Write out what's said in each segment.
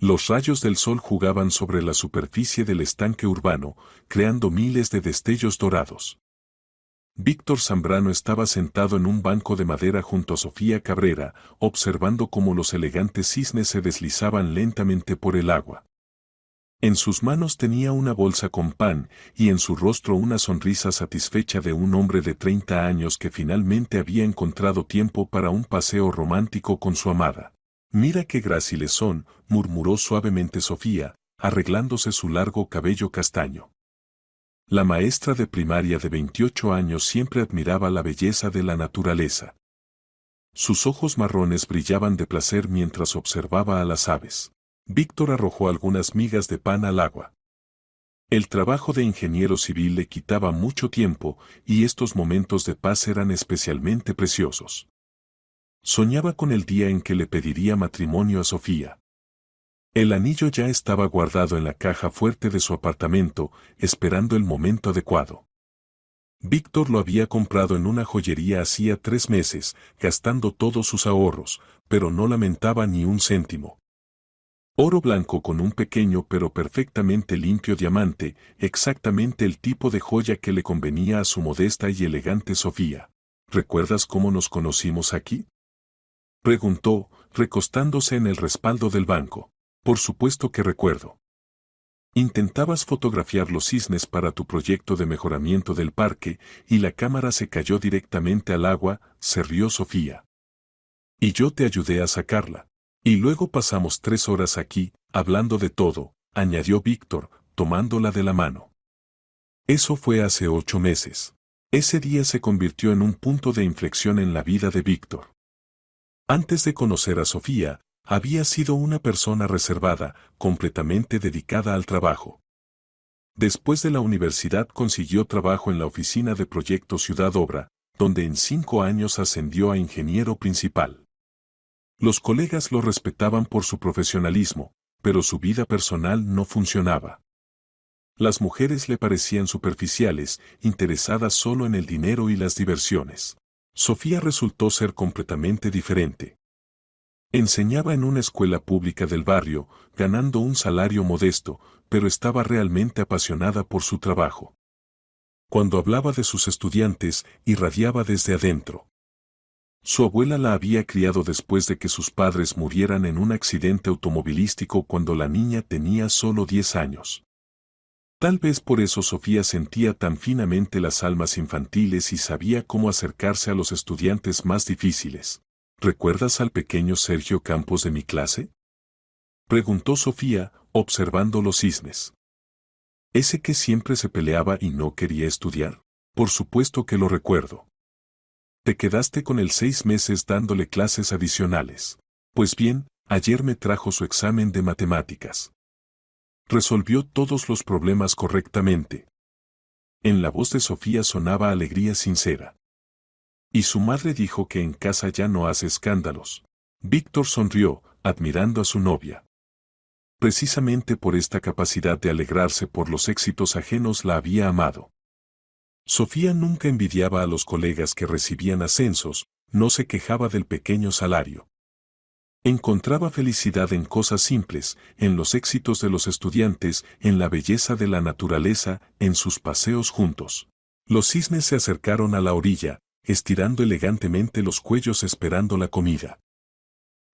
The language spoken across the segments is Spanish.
Los rayos del sol jugaban sobre la superficie del estanque urbano, creando miles de destellos dorados. Víctor Zambrano estaba sentado en un banco de madera junto a Sofía Cabrera, observando cómo los elegantes cisnes se deslizaban lentamente por el agua. En sus manos tenía una bolsa con pan, y en su rostro una sonrisa satisfecha de un hombre de 30 años que finalmente había encontrado tiempo para un paseo romántico con su amada. «Mira qué gráciles son», murmuró suavemente Sofía, arreglándose su largo cabello castaño. La maestra de primaria de 28 años siempre admiraba la belleza de la naturaleza. Sus ojos marrones brillaban de placer mientras observaba a las aves. Víctor arrojó algunas migas de pan al agua. El trabajo de ingeniero civil le quitaba mucho tiempo, y estos momentos de paz eran especialmente preciosos. Soñaba con el día en que le pediría matrimonio a Sofía. El anillo ya estaba guardado en la caja fuerte de su apartamento, esperando el momento adecuado. Víctor lo había comprado en una joyería hacía 3 meses, gastando todos sus ahorros, pero no lamentaba ni un céntimo. Oro blanco con un pequeño pero perfectamente limpio diamante, exactamente el tipo de joya que le convenía a su modesta y elegante Sofía. ¿Recuerdas cómo nos conocimos aquí?, preguntó, recostándose en el respaldo del banco. Por supuesto que recuerdo. Intentabas fotografiar los cisnes para tu proyecto de mejoramiento del parque, y la cámara se cayó directamente al agua, se rió Sofía. Y yo te ayudé a sacarla. Y luego pasamos 3 horas aquí, hablando de todo, añadió Víctor, tomándola de la mano. Eso fue hace 8 meses. Ese día se convirtió en un punto de inflexión en la vida de Víctor. Antes de conocer a Sofía, había sido una persona reservada, completamente dedicada al trabajo. Después de la universidad consiguió trabajo en la oficina de Proyecto Ciudad Obra, donde en 5 años ascendió a ingeniero principal. Los colegas lo respetaban por su profesionalismo, pero su vida personal no funcionaba. Las mujeres le parecían superficiales, interesadas solo en el dinero y las diversiones. Sofía resultó ser completamente diferente. Enseñaba en una escuela pública del barrio, ganando un salario modesto, pero estaba realmente apasionada por su trabajo. Cuando hablaba de sus estudiantes, irradiaba desde adentro. Su abuela la había criado después de que sus padres murieran en un accidente automovilístico cuando la niña tenía solo 10 años. Tal vez por eso Sofía sentía tan finamente las almas infantiles y sabía cómo acercarse a los estudiantes más difíciles. ¿Recuerdas al pequeño Sergio Campos de mi clase?, preguntó Sofía, observando los cisnes. ¿Ese que siempre se peleaba y no quería estudiar? Por supuesto que lo recuerdo. Te quedaste con él 6 meses dándole clases adicionales. Pues bien, ayer me trajo su examen de matemáticas. Resolvió todos los problemas correctamente. En la voz de Sofía sonaba alegría sincera. Y su madre dijo que en casa ya no hace escándalos. Víctor sonrió, admirando a su novia. Precisamente por esta capacidad de alegrarse por los éxitos ajenos la había amado. Sofía nunca envidiaba a los colegas que recibían ascensos, no se quejaba del pequeño salario. Encontraba felicidad en cosas simples, en los éxitos de los estudiantes, en la belleza de la naturaleza, en sus paseos juntos. Los cisnes se acercaron a la orilla, estirando elegantemente los cuellos esperando la comida.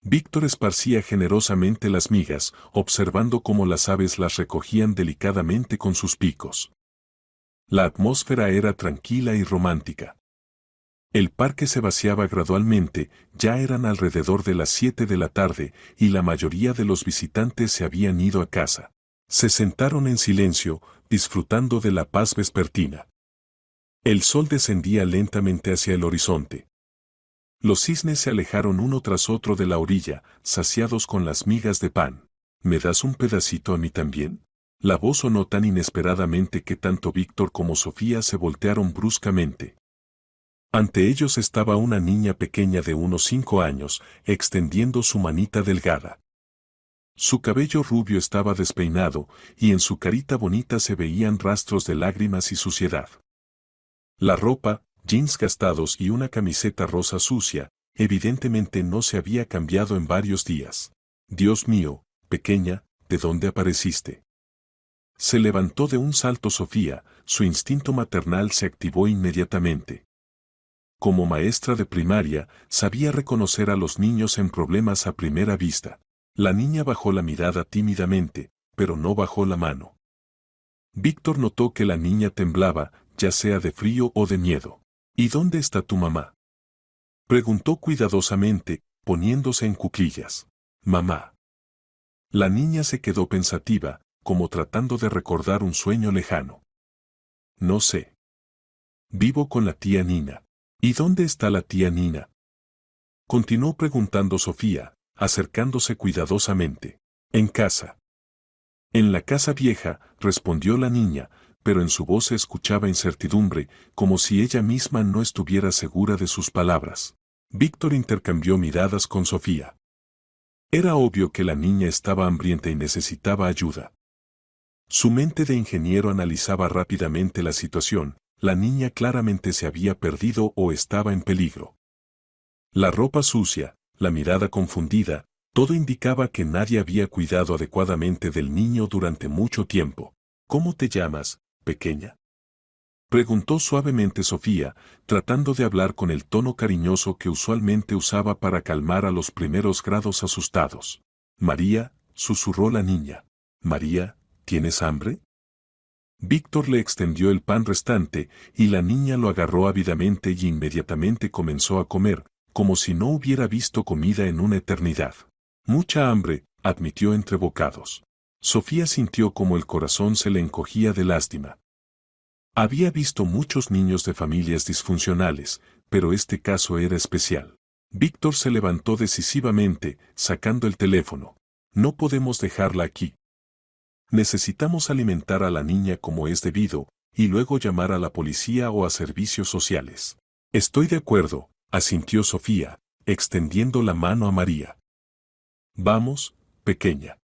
Víctor esparcía generosamente las migas, observando cómo las aves las recogían delicadamente con sus picos. La atmósfera era tranquila y romántica. El parque se vaciaba gradualmente, ya eran alrededor de las 7 de la tarde, y la mayoría de los visitantes se habían ido a casa. Se sentaron en silencio, disfrutando de la paz vespertina. El sol descendía lentamente hacia el horizonte. Los cisnes se alejaron uno tras otro de la orilla, saciados con las migas de pan. ¿Me das un pedacito a mí también? La voz sonó tan inesperadamente que tanto Víctor como Sofía se voltearon bruscamente. Ante ellos estaba una niña pequeña de unos 5 años, extendiendo su manita delgada. Su cabello rubio estaba despeinado, y en su carita bonita se veían rastros de lágrimas y suciedad. La ropa, jeans gastados y una camiseta rosa sucia, evidentemente no se había cambiado en varios días. Dios mío, pequeña, ¿de dónde apareciste? Se levantó de un salto Sofía, su instinto maternal se activó inmediatamente. Como maestra de primaria, sabía reconocer a los niños en problemas a primera vista. La niña bajó la mirada tímidamente, pero no bajó la mano. Víctor notó que la niña temblaba, ya sea de frío o de miedo. ¿Y dónde está tu mamá?, preguntó cuidadosamente, poniéndose en cuclillas. Mamá. La niña se quedó pensativa, como tratando de recordar un sueño lejano. No sé. Vivo con la tía Nina. ¿Y dónde está la tía Nina?, continuó preguntando Sofía, acercándose cuidadosamente. En casa. En la casa vieja, respondió la niña, pero en su voz se escuchaba incertidumbre, como si ella misma no estuviera segura de sus palabras. Víctor intercambió miradas con Sofía. Era obvio que la niña estaba hambrienta y necesitaba ayuda. Su mente de ingeniero analizaba rápidamente la situación, la niña claramente se había perdido o estaba en peligro. La ropa sucia, la mirada confundida, todo indicaba que nadie había cuidado adecuadamente del niño durante mucho tiempo. ¿Cómo te llamas, pequeña?, preguntó suavemente Sofía, tratando de hablar con el tono cariñoso que usualmente usaba para calmar a los primeros grados asustados. María, susurró la niña. María, ¿tienes hambre? Víctor le extendió el pan restante, y la niña lo agarró ávidamente y inmediatamente comenzó a comer, como si no hubiera visto comida en una eternidad. Mucha hambre, admitió entre bocados. Sofía sintió como el corazón se le encogía de lástima. Había visto muchos niños de familias disfuncionales, pero este caso era especial. Víctor se levantó decisivamente, sacando el teléfono. No podemos dejarla aquí. Necesitamos alimentar a la niña como es debido, y luego llamar a la policía o a servicios sociales. Estoy de acuerdo, asintió Sofía, extendiendo la mano a María. Vamos, pequeña.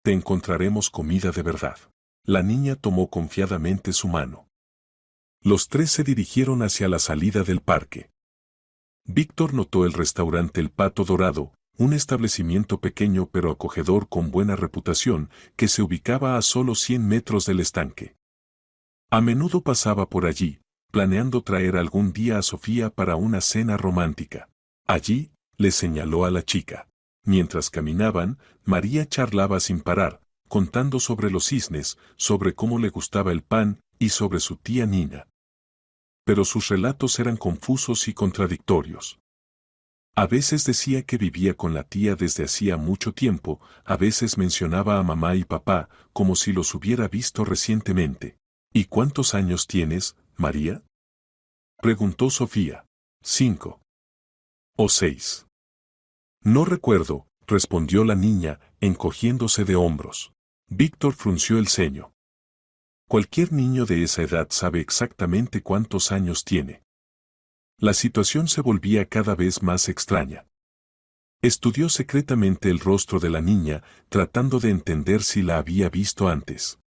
Te encontraremos comida de verdad. La niña tomó confiadamente su mano. Los tres se dirigieron hacia la salida del parque. Víctor notó el restaurante El Pato Dorado, un establecimiento pequeño pero acogedor con buena reputación, que se ubicaba a solo 100 metros del estanque. A menudo pasaba por allí, planeando traer algún día a Sofía para una cena romántica. Allí, le señaló a la chica. Mientras caminaban, María charlaba sin parar, contando sobre los cisnes, sobre cómo le gustaba el pan, y sobre su tía Nina. Pero sus relatos eran confusos y contradictorios. A veces decía que vivía con la tía desde hacía mucho tiempo, a veces mencionaba a mamá y papá, como si los hubiera visto recientemente. ¿Y cuántos años tienes, María?, preguntó Sofía. 5 o 6. No recuerdo, respondió la niña, encogiéndose de hombros. Víctor frunció el ceño. Cualquier niño de esa edad sabe exactamente cuántos años tiene. La situación se volvía cada vez más extraña. Estudió secretamente el rostro de la niña, tratando de entender si la había visto antes.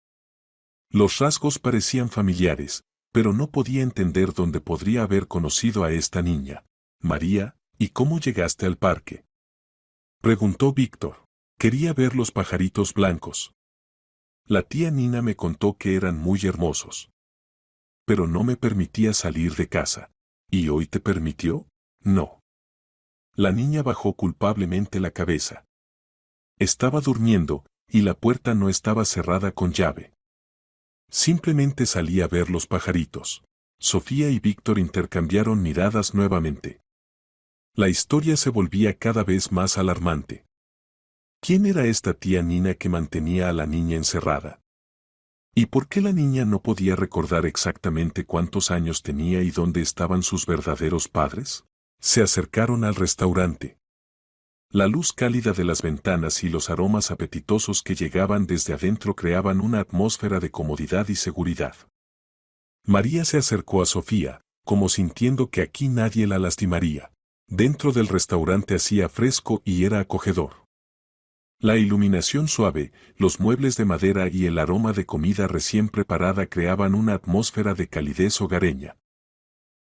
Los rasgos parecían familiares, pero no podía entender dónde podría haber conocido a esta niña. María, ¿y cómo llegaste al parque?, preguntó Víctor. Quería ver los pajaritos blancos. La tía Nina me contó que eran muy hermosos. Pero no me permitía salir de casa. ¿Y hoy te permitió? No. La niña bajó culpablemente la cabeza. Estaba durmiendo, y la puerta no estaba cerrada con llave. Simplemente salí a ver los pajaritos. Sofía y Víctor intercambiaron miradas nuevamente. La historia se volvía cada vez más alarmante. ¿Quién era esta tía Nina que mantenía a la niña encerrada? ¿Y por qué la niña no podía recordar exactamente cuántos años tenía y dónde estaban sus verdaderos padres? Se acercaron al restaurante. La luz cálida de las ventanas y los aromas apetitosos que llegaban desde adentro creaban una atmósfera de comodidad y seguridad. María se acercó a Sofía, como sintiendo que aquí nadie la lastimaría. Dentro del restaurante hacía fresco y era acogedor. La iluminación suave, los muebles de madera y el aroma de comida recién preparada creaban una atmósfera de calidez hogareña.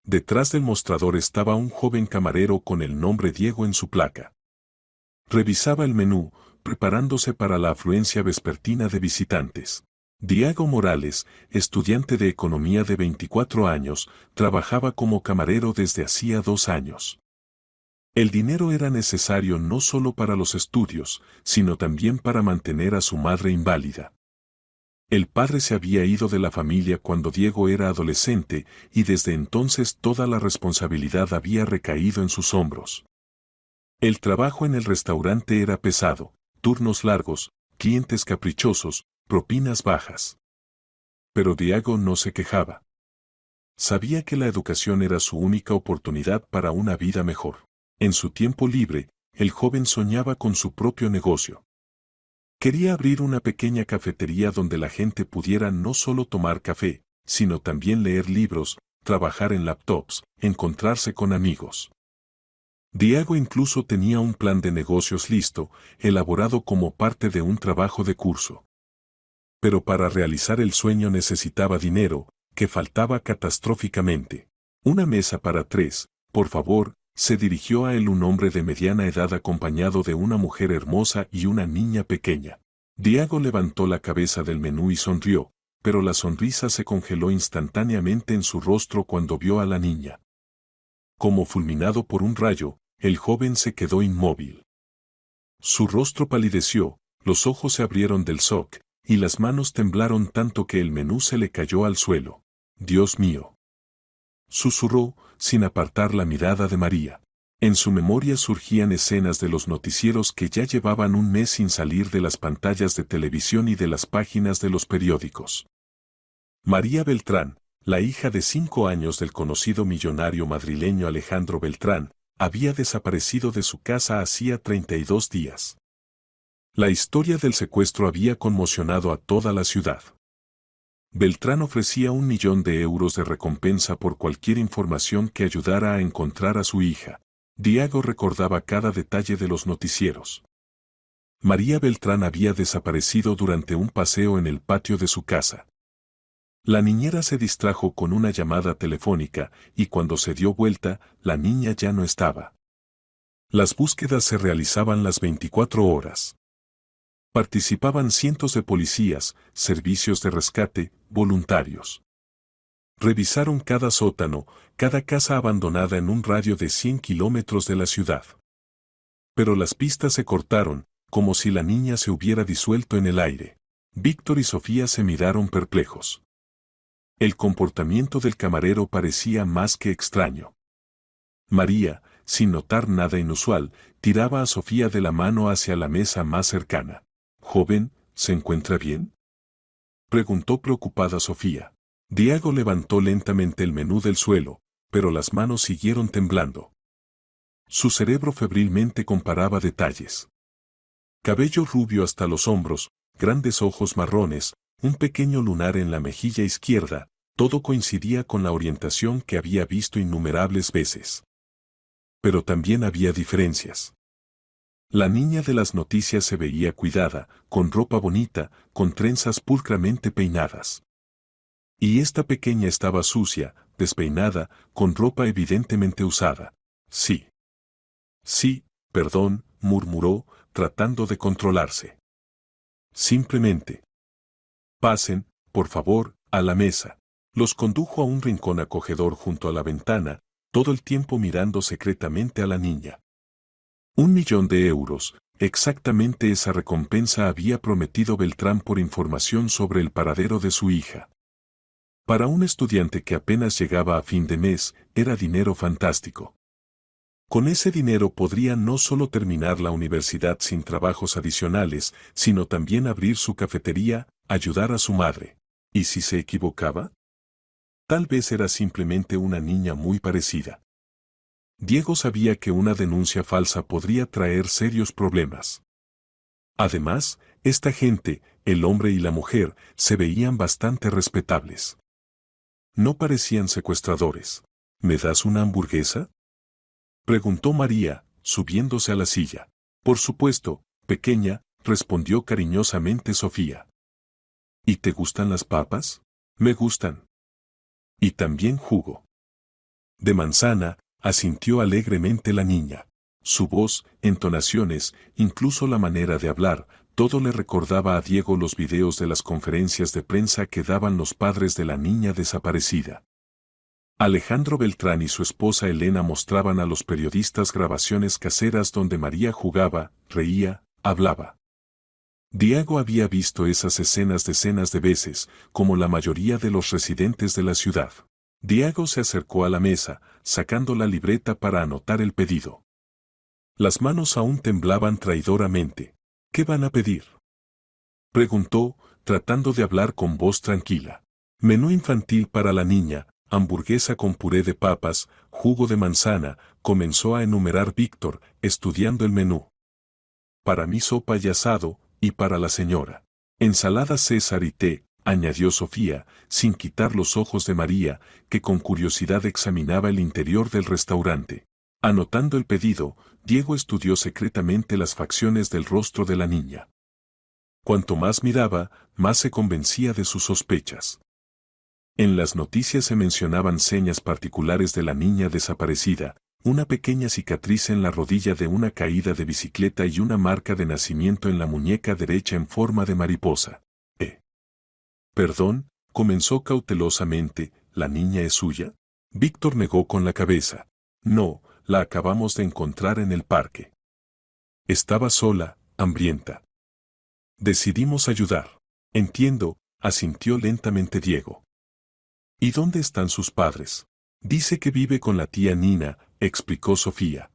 Detrás del mostrador estaba un joven camarero con el nombre Diego en su placa. Revisaba el menú, preparándose para la afluencia vespertina de visitantes. Diego Morales, estudiante de economía de 24 años, trabajaba como camarero desde hacía 2 años. El dinero era necesario no solo para los estudios, sino también para mantener a su madre inválida. El padre se había ido de la familia cuando Diego era adolescente y desde entonces toda la responsabilidad había recaído en sus hombros. El trabajo en el restaurante era pesado, turnos largos, clientes caprichosos, propinas bajas. Pero Diego no se quejaba. Sabía que la educación era su única oportunidad para una vida mejor. En su tiempo libre, el joven soñaba con su propio negocio. Quería abrir una pequeña cafetería donde la gente pudiera no solo tomar café, sino también leer libros, trabajar en laptops, encontrarse con amigos. Diego incluso tenía un plan de negocios listo, elaborado como parte de un trabajo de curso. Pero para realizar el sueño necesitaba dinero, que faltaba catastróficamente. Una mesa para 3, por favor, se dirigió a él un hombre de mediana edad acompañado de una mujer hermosa y una niña pequeña. Diego levantó la cabeza del menú y sonrió, pero la sonrisa se congeló instantáneamente en su rostro cuando vio a la niña. Como fulminado por un rayo, el joven se quedó inmóvil. Su rostro palideció, los ojos se abrieron del shock, y las manos temblaron tanto que el menú se le cayó al suelo. «Dios mío», susurró, sin apartar la mirada de María. En su memoria surgían escenas de los noticieros que ya llevaban un mes sin salir de las pantallas de televisión y de las páginas de los periódicos. María Beltrán, la hija de 5 años del conocido millonario madrileño Alejandro Beltrán, había desaparecido de su casa hacía 32 días. La historia del secuestro había conmocionado a toda la ciudad. Beltrán ofrecía 1.000.000 de euros de recompensa por cualquier información que ayudara a encontrar a su hija. Diego recordaba cada detalle de los noticieros. María Beltrán había desaparecido durante un paseo en el patio de su casa. La niñera se distrajo con una llamada telefónica y cuando se dio vuelta, la niña ya no estaba. Las búsquedas se realizaban las 24 horas. Participaban cientos de policías, servicios de rescate, voluntarios. Revisaron cada sótano, cada casa abandonada en un radio de 100 kilómetros de la ciudad. Pero las pistas se cortaron, como si la niña se hubiera disuelto en el aire. Víctor y Sofía se miraron perplejos. El comportamiento del camarero parecía más que extraño. María, sin notar nada inusual, tiraba a Sofía de la mano hacia la mesa más cercana. «Joven, ¿se encuentra bien?», preguntó preocupada Sofía. Diego levantó lentamente el menú del suelo, pero las manos siguieron temblando. Su cerebro febrilmente comparaba detalles. Cabello rubio hasta los hombros, grandes ojos marrones, un pequeño lunar en la mejilla izquierda, todo coincidía con la orientación que había visto innumerables veces. Pero también había diferencias. La niña de las noticias se veía cuidada, con ropa bonita, con trenzas pulcramente peinadas. Y esta pequeña estaba sucia, despeinada, con ropa evidentemente usada. «Sí. Sí, perdón», murmuró, tratando de controlarse. «Simplemente. Pasen, por favor, a la mesa». Los condujo a un rincón acogedor junto a la ventana, todo el tiempo mirando secretamente a la niña. 1.000.000 de euros, exactamente esa recompensa había prometido Beltrán por información sobre el paradero de su hija. Para un estudiante que apenas llegaba a fin de mes, era dinero fantástico. Con ese dinero podría no solo terminar la universidad sin trabajos adicionales, sino también abrir su cafetería, ayudar a su madre. ¿Y si se equivocaba? Tal vez era simplemente una niña muy parecida. Diego sabía que una denuncia falsa podría traer serios problemas. Además, esta gente, el hombre y la mujer, se veían bastante respetables. No parecían secuestradores. ¿Me das una hamburguesa?, preguntó María, subiéndose a la silla. Por supuesto, pequeña, respondió cariñosamente Sofía. ¿Y te gustan las papas? Me gustan. Y también jugo. De manzana, asintió alegremente la niña. Su voz, entonaciones, incluso la manera de hablar, todo le recordaba a Diego los videos de las conferencias de prensa que daban los padres de la niña desaparecida. Alejandro Beltrán y su esposa Elena mostraban a los periodistas grabaciones caseras donde María jugaba, reía, hablaba. Diego había visto esas escenas decenas de veces, como la mayoría de los residentes de la ciudad. Diego se acercó a la mesa, sacando la libreta para anotar el pedido. Las manos aún temblaban traidoramente. ¿Qué van a pedir?, preguntó, tratando de hablar con voz tranquila. Menú infantil para la niña, hamburguesa con puré de papas, jugo de manzana, comenzó a enumerar Víctor, estudiando el menú. Para mí sopa y asado, y para la señora ensalada César y té, añadió Sofía, sin quitar los ojos de María, que con curiosidad examinaba el interior del restaurante. Anotando el pedido, Diego estudió secretamente las facciones del rostro de la niña. Cuanto más miraba, más se convencía de sus sospechas. En las noticias se mencionaban señas particulares de la niña desaparecida, una pequeña cicatriz en la rodilla de una caída de bicicleta y una marca de nacimiento en la muñeca derecha en forma de mariposa. Perdón, comenzó cautelosamente, ¿la niña es suya? Víctor negó con la cabeza. No, la acabamos de encontrar en el parque. Estaba sola, hambrienta. Decidimos ayudar. Entiendo, asintió lentamente Diego. ¿Y dónde están sus padres? Dice que vive con la tía Nina, explicó Sofía.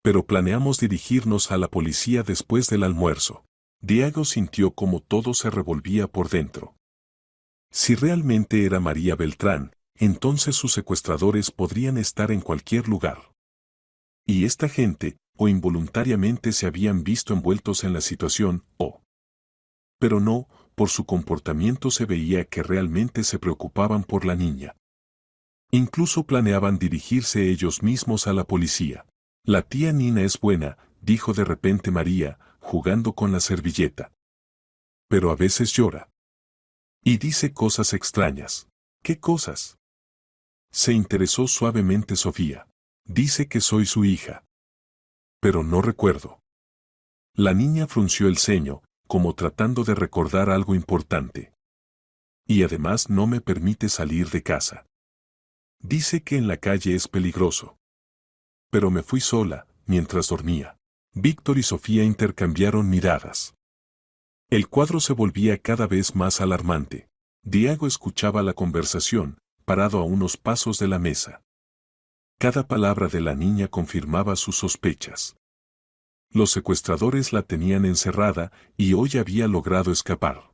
Pero planeamos dirigirnos a la policía después del almuerzo. Diego sintió como todo se revolvía por dentro. Si realmente era María Beltrán, entonces sus secuestradores podrían estar en cualquier lugar. Y esta gente, o involuntariamente se habían visto envueltos en la situación, o... Pero no, por su comportamiento se veía que realmente se preocupaban por la niña. Incluso planeaban dirigirse ellos mismos a la policía. La tía Nina es buena, dijo de repente María, jugando con la servilleta. Pero a veces llora. Y dice cosas extrañas. ¿Qué cosas? Se interesó suavemente Sofía. Dice que soy su hija. Pero no recuerdo. La niña frunció el ceño, como tratando de recordar algo importante. Y además no me permite salir de casa. Dice que en la calle es peligroso. Pero me fui sola, mientras dormía. Víctor y Sofía intercambiaron miradas. El cuadro se volvía cada vez más alarmante. Diego escuchaba la conversación, parado a unos pasos de la mesa. Cada palabra de la niña confirmaba sus sospechas. Los secuestradores la tenían encerrada y hoy había logrado escapar.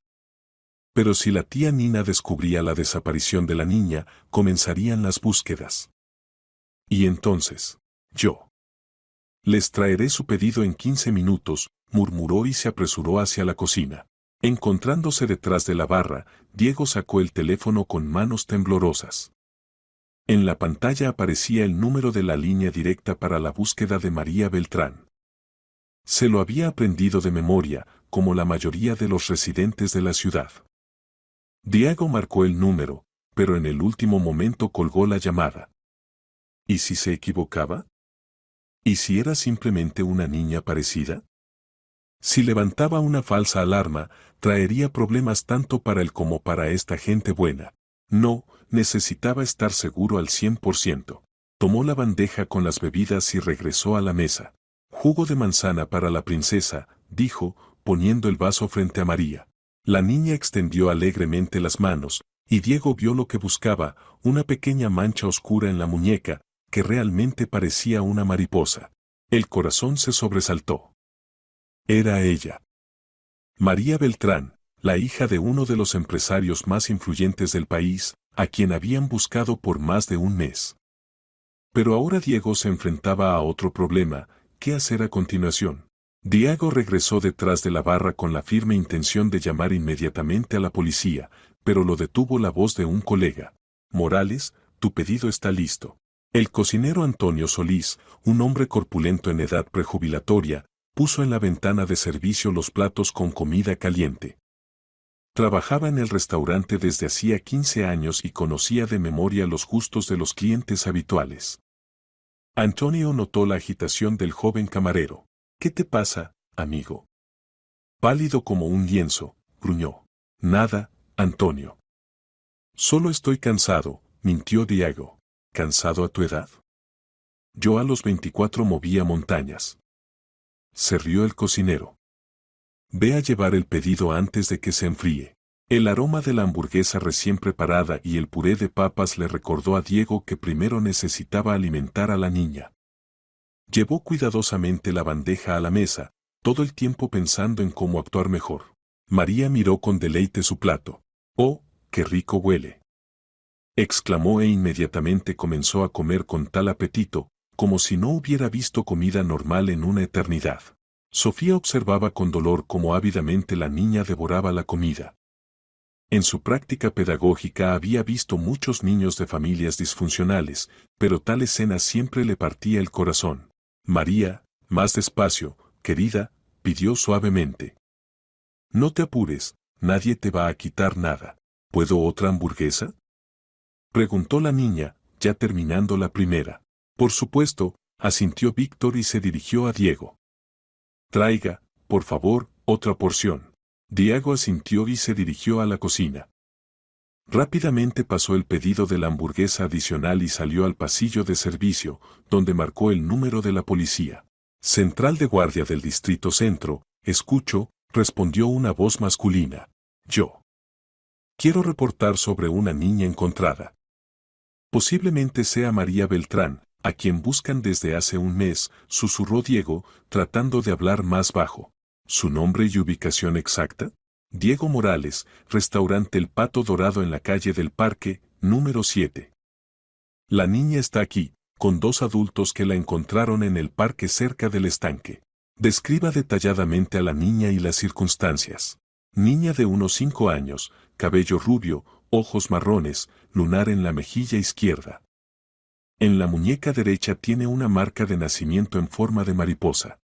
Pero si la tía Nina descubría la desaparición de la niña, comenzarían las búsquedas. Y entonces, yo. Les traeré su pedido en 15 minutos, murmuró y se apresuró hacia la cocina. Encontrándose detrás de la barra, Diego sacó el teléfono con manos temblorosas. En la pantalla aparecía el número de la línea directa para la búsqueda de María Beltrán. Se lo había aprendido de memoria, como la mayoría de los residentes de la ciudad. Diego marcó el número, pero en el último momento colgó la llamada. ¿Y si se equivocaba? ¿Y si era simplemente una niña parecida? Si levantaba una falsa alarma, traería problemas tanto para él como para esta gente buena. No, necesitaba estar seguro al 100%. Tomó la bandeja con las bebidas y regresó a la mesa. Jugo de manzana para la princesa, dijo, poniendo el vaso frente a María. La niña extendió alegremente las manos, y Diego vio lo que buscaba, una pequeña mancha oscura en la muñeca, que realmente parecía una mariposa. El corazón se sobresaltó. Era ella. María Beltrán, la hija de uno de los empresarios más influyentes del país, a quien habían buscado por más de un mes. Pero ahora Diego se enfrentaba a otro problema, ¿qué hacer a continuación? Diego regresó detrás de la barra con la firme intención de llamar inmediatamente a la policía, pero lo detuvo la voz de un colega. Morales, tu pedido está listo. El cocinero Antonio Solís, un hombre corpulento en edad prejubilatoria, puso en la ventana de servicio los platos con comida caliente. Trabajaba en el restaurante desde hacía 15 años y conocía de memoria los gustos de los clientes habituales. Antonio notó la agitación del joven camarero. ¿Qué te pasa, amigo? Pálido como un lienzo, gruñó. Nada, Antonio. Solo estoy cansado, mintió Diego. ¿Cansado a tu edad? Yo a los 24 movía montañas. Se rió el cocinero. Ve a llevar el pedido antes de que se enfríe. El aroma de la hamburguesa recién preparada y el puré de papas le recordó a Diego que primero necesitaba alimentar a la niña. Llevó cuidadosamente la bandeja a la mesa, todo el tiempo pensando en cómo actuar mejor. María miró con deleite su plato. ¡Oh, qué rico huele! Exclamó e inmediatamente comenzó a comer con tal apetito, como si no hubiera visto comida normal en una eternidad. Sofía observaba con dolor cómo ávidamente la niña devoraba la comida. En su práctica pedagógica había visto muchos niños de familias disfuncionales, pero tal escena siempre le partía el corazón. María, más despacio, querida, pidió suavemente. No te apures, nadie te va a quitar nada. ¿Puedo otra hamburguesa? Preguntó la niña, ya terminando la primera. Por supuesto, asintió Víctor y se dirigió a Diego. Traiga, por favor, otra porción. Diego asintió y se dirigió a la cocina. Rápidamente pasó el pedido de la hamburguesa adicional y salió al pasillo de servicio, donde marcó el número de la policía. Central de Guardia del Distrito Centro, escucho, respondió una voz masculina. Yo. Quiero reportar sobre una niña encontrada. Posiblemente sea María Beltrán, a quien buscan desde hace un mes, susurró Diego, tratando de hablar más bajo. ¿Su nombre y ubicación exacta? Diego Morales, restaurante El Pato Dorado en la calle del Parque, número 7. La niña está aquí, con 2 adultos que la encontraron en el parque cerca del estanque. Describa detalladamente a la niña y las circunstancias. Niña de unos 5 años, cabello rubio, ojos marrones, lunar en la mejilla izquierda. En la muñeca derecha tiene una marca de nacimiento en forma de mariposa.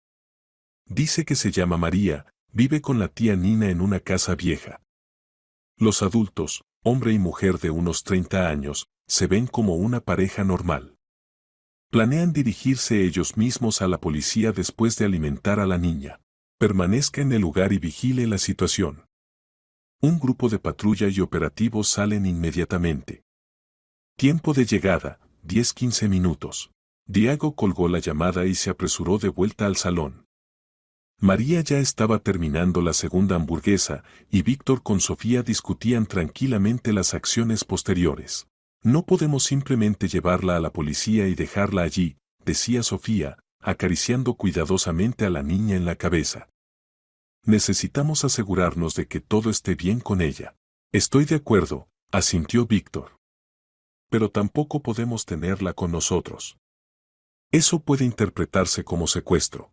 Dice que se llama María, vive con la tía Nina en una casa vieja. Los adultos, hombre y mujer de unos 30 años, se ven como una pareja normal. Planean dirigirse ellos mismos a la policía después de alimentar a la niña. Permanezca en el lugar y vigile la situación. Un grupo de patrulla y operativos salen inmediatamente. Tiempo de llegada, 10-15 minutos. Diego colgó la llamada y se apresuró de vuelta al salón. María ya estaba terminando la segunda hamburguesa y Víctor con Sofía discutían tranquilamente las acciones posteriores. No podemos simplemente llevarla a la policía y dejarla allí, decía Sofía, acariciando cuidadosamente a la niña en la cabeza. Necesitamos asegurarnos de que todo esté bien con ella. Estoy de acuerdo, asintió Víctor. Pero tampoco podemos tenerla con nosotros. Eso puede interpretarse como secuestro.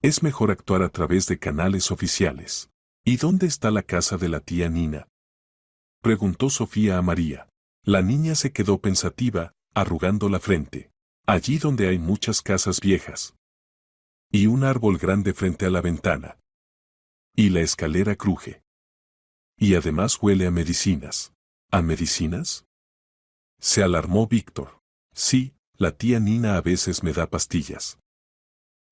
Es mejor actuar a través de canales oficiales. ¿Y dónde está la casa de la tía Nina? Preguntó Sofía a María. La niña se quedó pensativa, arrugando la frente. Allí donde hay muchas casas viejas. Y un árbol grande frente a la ventana. Y la escalera cruje. Y además huele a medicinas. ¿A medicinas? Se alarmó Víctor. Sí, la tía Nina a veces me da pastillas.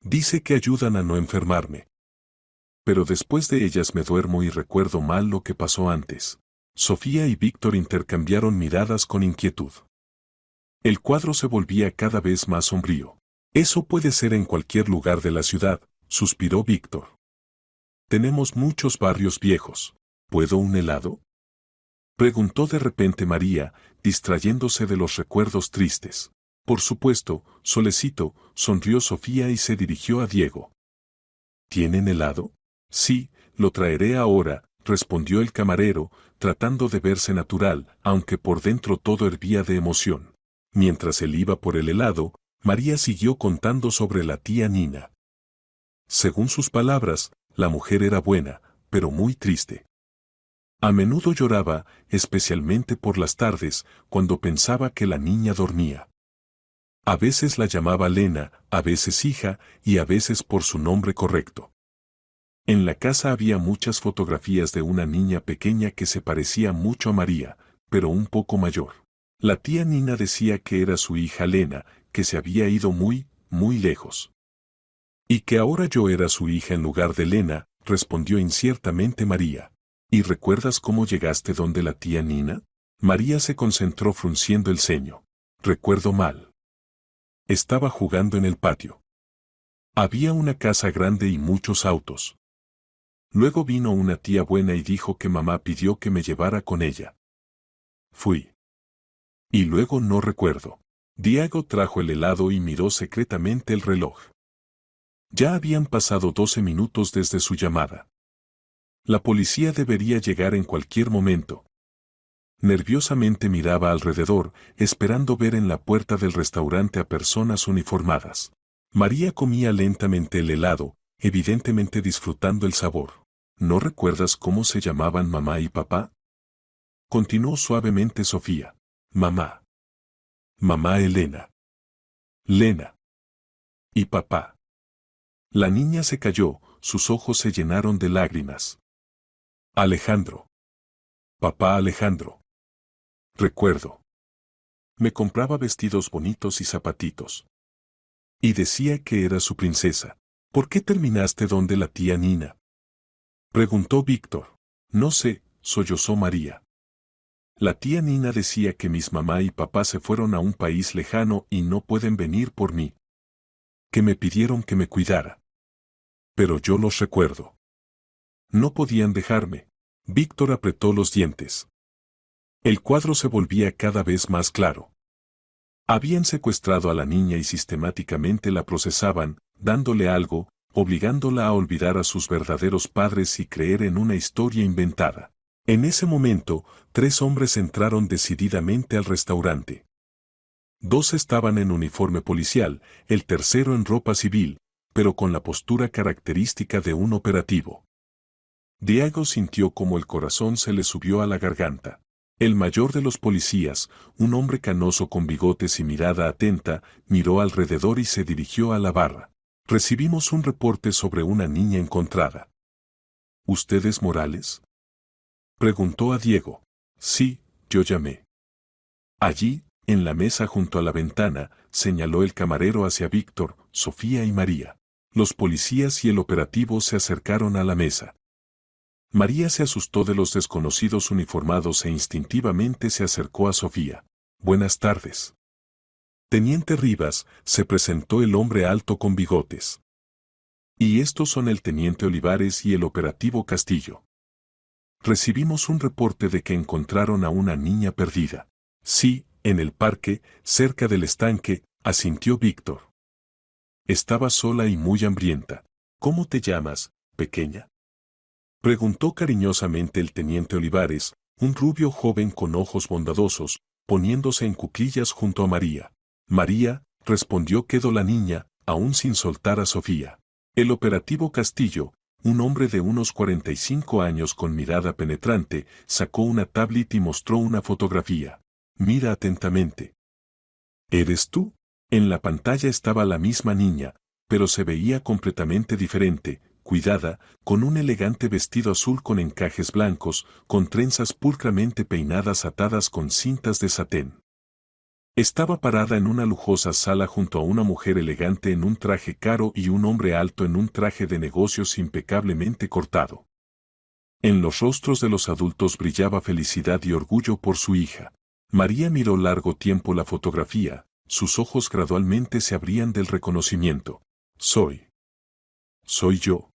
Dice que ayudan a no enfermarme. Pero después de ellas me duermo y recuerdo mal lo que pasó antes. Sofía y Víctor intercambiaron miradas con inquietud. El cuadro se volvía cada vez más sombrío. Eso puede ser en cualquier lugar de la ciudad, suspiró Víctor. Tenemos muchos barrios viejos. ¿Puedo un helado? Preguntó de repente María, distrayéndose de los recuerdos tristes. Por supuesto, solecito, sonrió Sofía y se dirigió a Diego. ¿Tienen helado? Sí, lo traeré ahora, respondió el camarero, tratando de verse natural, aunque por dentro todo hervía de emoción. Mientras él iba por el helado, María siguió contando sobre la tía Nina. Según sus palabras, la mujer era buena, pero muy triste. A menudo lloraba, especialmente por las tardes, cuando pensaba que la niña dormía. A veces la llamaba Lena, a veces hija, y a veces por su nombre correcto. En la casa había muchas fotografías de una niña pequeña que se parecía mucho a María, pero un poco mayor. La tía Nina decía que era su hija Lena, que se había ido muy, muy lejos. Y que ahora yo era su hija en lugar de Lena, respondió inciertamente María. ¿Y recuerdas cómo llegaste donde la tía Nina? María se concentró frunciendo el ceño. Recuerdo mal. Estaba jugando en el patio. Había una casa grande y muchos autos. Luego vino una tía buena y dijo que mamá pidió que me llevara con ella. Fui. Y luego no recuerdo. Diego trajo el helado y miró secretamente el reloj. Ya habían pasado 12 minutos desde su llamada. La policía debería llegar en cualquier momento. Nerviosamente miraba alrededor, esperando ver en la puerta del restaurante a personas uniformadas. María comía lentamente el helado, evidentemente disfrutando el sabor. ¿No recuerdas cómo se llamaban mamá y papá? Continuó suavemente Sofía. Mamá. Mamá Elena. Lena. Y papá. La niña se cayó, sus ojos se llenaron de lágrimas. Alejandro. Papá Alejandro. Recuerdo. Me compraba vestidos bonitos y zapatitos. Y decía que era su princesa. ¿Por qué terminaste donde la tía Nina? Preguntó Víctor. No sé, sollozó María. La tía Nina decía que mis mamá y papá se fueron a un país lejano y no pueden venir por mí. Que me pidieron que me cuidara. Pero yo los recuerdo. No podían dejarme. Víctor apretó los dientes. El cuadro se volvía cada vez más claro. Habían secuestrado a la niña y sistemáticamente la procesaban, dándole algo, obligándola a olvidar a sus verdaderos padres y creer en una historia inventada. En ese momento, 3 hombres entraron decididamente al restaurante. 2 estaban en uniforme policial, el tercero en ropa civil, pero con la postura característica de un operativo. Diego sintió como el corazón se le subió a la garganta. El mayor de los policías, un hombre canoso con bigotes y mirada atenta, miró alrededor y se dirigió a la barra. Recibimos un reporte sobre una niña encontrada. ¿Usted es Morales? Preguntó a Diego. Sí, yo llamé. Allí, en la mesa junto a la ventana, señaló el camarero hacia Víctor, Sofía y María. Los policías y el operativo se acercaron a la mesa. María se asustó de los desconocidos uniformados e instintivamente se acercó a Sofía. Buenas tardes. Teniente Rivas, se presentó el hombre alto con bigotes. Y estos son el teniente Olivares y el operativo Castillo. Recibimos un reporte de que encontraron a una niña perdida. Sí, en el parque, cerca del estanque, asintió Víctor. Estaba sola y muy hambrienta. ¿Cómo te llamas, pequeña? Preguntó cariñosamente el teniente Olivares, un rubio joven con ojos bondadosos, poniéndose en cuclillas junto a María. María, respondió quedó la niña, aún sin soltar a Sofía. El operativo Castillo, un hombre de unos 45 años con mirada penetrante, sacó una tablet y mostró una fotografía. Mira atentamente. ¿Eres tú? En la pantalla estaba la misma niña, pero se veía completamente diferente, cuidada, con un elegante vestido azul con encajes blancos, con trenzas pulcramente peinadas atadas con cintas de satén. Estaba parada en una lujosa sala junto a una mujer elegante en un traje caro y un hombre alto en un traje de negocios impecablemente cortado. En los rostros de los adultos brillaba felicidad y orgullo por su hija. María miró largo tiempo la fotografía, sus ojos gradualmente se abrían del reconocimiento. Soy yo.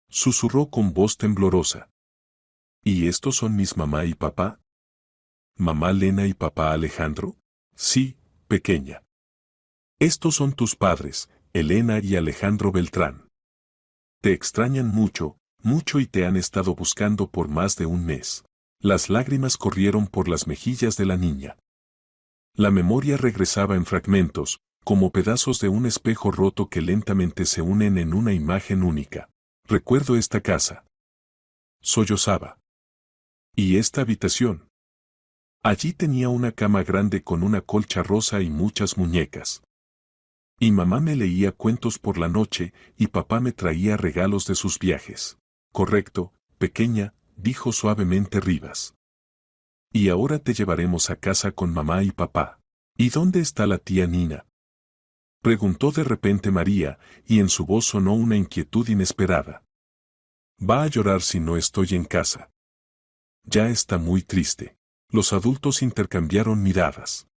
Susurró con voz temblorosa. ¿Y estos son mis mamá y papá? ¿Mamá Lena y papá Alejandro? Sí, pequeña. Estos son tus padres, Elena y Alejandro Beltrán. Te extrañan mucho, mucho y te han estado buscando por más de un mes. Las lágrimas corrieron por las mejillas de la niña. La memoria regresaba en fragmentos, como pedazos de un espejo roto que lentamente se unen en una imagen única. Recuerdo esta casa. Sollozaba. ¿Y esta habitación? Allí tenía una cama grande con una colcha rosa y muchas muñecas. Y mamá me leía cuentos por la noche y papá me traía regalos de sus viajes. Correcto, pequeña, dijo suavemente Rivas. Y ahora te llevaremos a casa con mamá y papá. ¿Y dónde está la tía Nina? Preguntó de repente María, y en su voz sonó una inquietud inesperada. Va a llorar si no estoy en casa. Ya está muy triste. Los adultos intercambiaron miradas.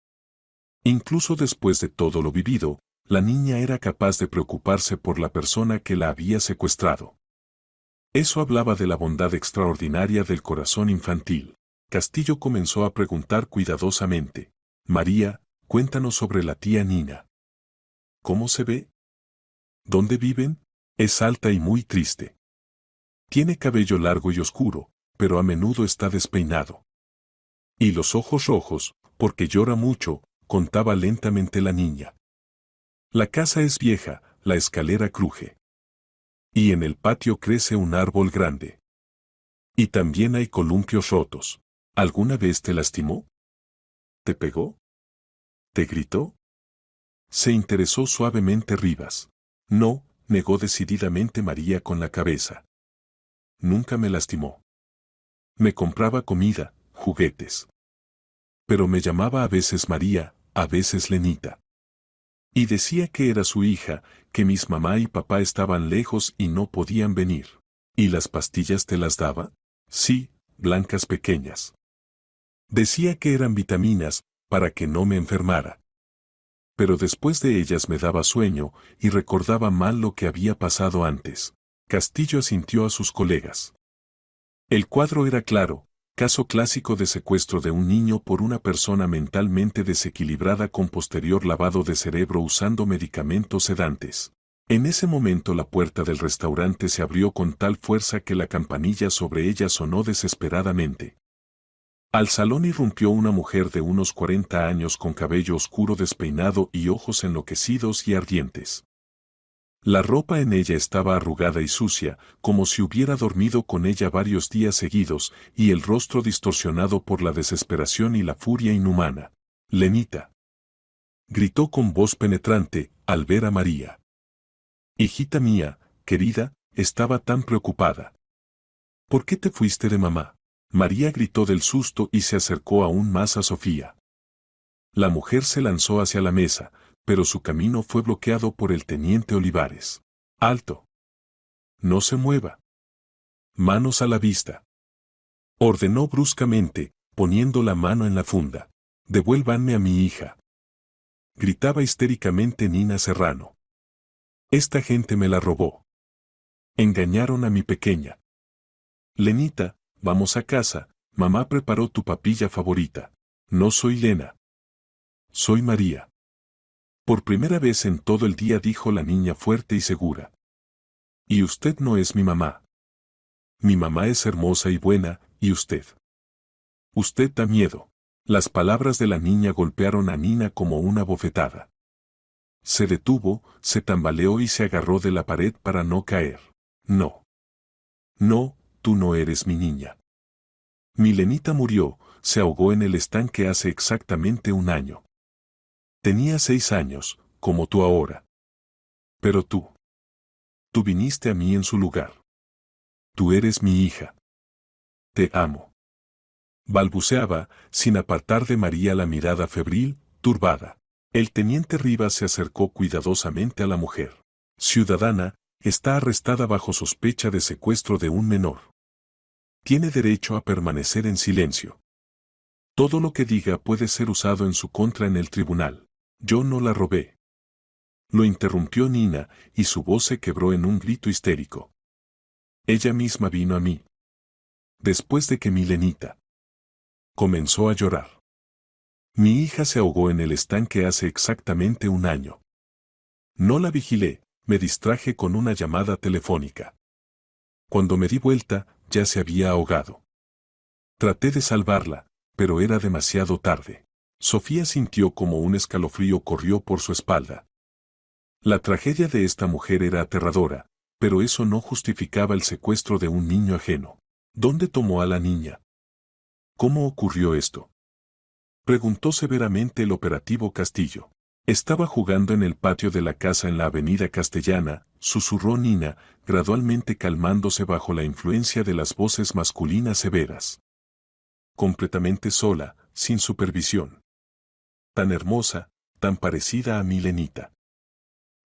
Incluso después de todo lo vivido, la niña era capaz de preocuparse por la persona que la había secuestrado. Eso hablaba de la bondad extraordinaria del corazón infantil. Castillo comenzó a preguntar cuidadosamente. María, cuéntanos sobre la tía Nina. ¿Cómo se ve? ¿Dónde viven? Es alta y muy triste. Tiene cabello largo y oscuro, pero a menudo está despeinado. Y los ojos rojos, porque llora mucho, contaba lentamente la niña. La casa es vieja, la escalera cruje. Y en el patio crece un árbol grande. Y también hay columpios rotos. ¿Alguna vez te lastimó? ¿Te pegó? ¿Te gritó? Se interesó suavemente Rivas. No, negó decididamente María con la cabeza. Nunca me lastimó. Me compraba comida, juguetes. Pero me llamaba a veces María, a veces Lenita. Y decía que era su hija, que mis mamá y papá estaban lejos y no podían venir. ¿Y las pastillas te las daba? Sí, blancas pequeñas. Decía que eran vitaminas, para que no me enfermara. Pero después de ellas me daba sueño y recordaba mal lo que había pasado antes. Castillo asintió a sus colegas. El cuadro era claro, caso clásico de secuestro de un niño por una persona mentalmente desequilibrada con posterior lavado de cerebro usando medicamentos sedantes. En ese momento la puerta del restaurante se abrió con tal fuerza que la campanilla sobre ella sonó desesperadamente. Al salón irrumpió una mujer de unos 40 años con cabello oscuro despeinado y ojos enloquecidos y ardientes. La ropa en ella estaba arrugada y sucia, como si hubiera dormido con ella varios días seguidos, y el rostro distorsionado por la desesperación y la furia inhumana. «Lenita», gritó con voz penetrante, al ver a María. «Hijita mía, querida, estaba tan preocupada. ¿Por qué te fuiste de mamá?». María gritó del susto y se acercó aún más a Sofía. La mujer se lanzó hacia la mesa, pero su camino fue bloqueado por el teniente Olivares. «¡Alto! No se mueva. Manos a la vista», ordenó bruscamente, poniendo la mano en la funda. «Devuélvanme a mi hija», gritaba histéricamente Nina Serrano. «Esta gente me la robó. Engañaron a mi pequeña. Lenita, vamos a casa, mamá preparó tu papilla favorita. No soy Lena. Soy María». Por primera vez en todo el día dijo la niña fuerte y segura. «Y usted no es mi mamá. Mi mamá es hermosa y buena, y usted. Usted da miedo». Las palabras de la niña golpearon a Nina como una bofetada. Se detuvo, se tambaleó y se agarró de la pared para no caer. «No. No, tú no eres mi niña. Mi Lenita murió, se ahogó en el estanque hace exactamente un año. Tenía 6 años, como tú ahora. Pero tú viniste a mí en su lugar. Tú eres mi hija. Te amo». Balbuceaba, sin apartar de María la mirada febril, turbada. El teniente Rivas se acercó cuidadosamente a la mujer. «Ciudadana, está arrestada bajo sospecha de secuestro de un menor. Tiene derecho a permanecer en silencio. Todo lo que diga puede ser usado en su contra en el tribunal. Yo no la robé». Lo interrumpió Nina, y su voz se quebró en un grito histérico. «Ella misma vino a mí. Después de que mi Lenita comenzó a llorar. Mi hija se ahogó en el estanque hace exactamente un año. No la vigilé, me distraje con una llamada telefónica. Cuando me di vuelta, ya se había ahogado. Traté de salvarla, pero era demasiado tarde». Sofía sintió como un escalofrío corrió por su espalda. La tragedia de esta mujer era aterradora, pero eso no justificaba el secuestro de un niño ajeno. ¿Dónde tomó a la niña? ¿Cómo ocurrió esto?, preguntó severamente el operativo Castillo. «Estaba jugando en el patio de la casa en la avenida Castellana», susurró Nina, gradualmente calmándose bajo la influencia de las voces masculinas severas. completamente sola, sin supervisión. Tan hermosa, tan parecida a Milenita.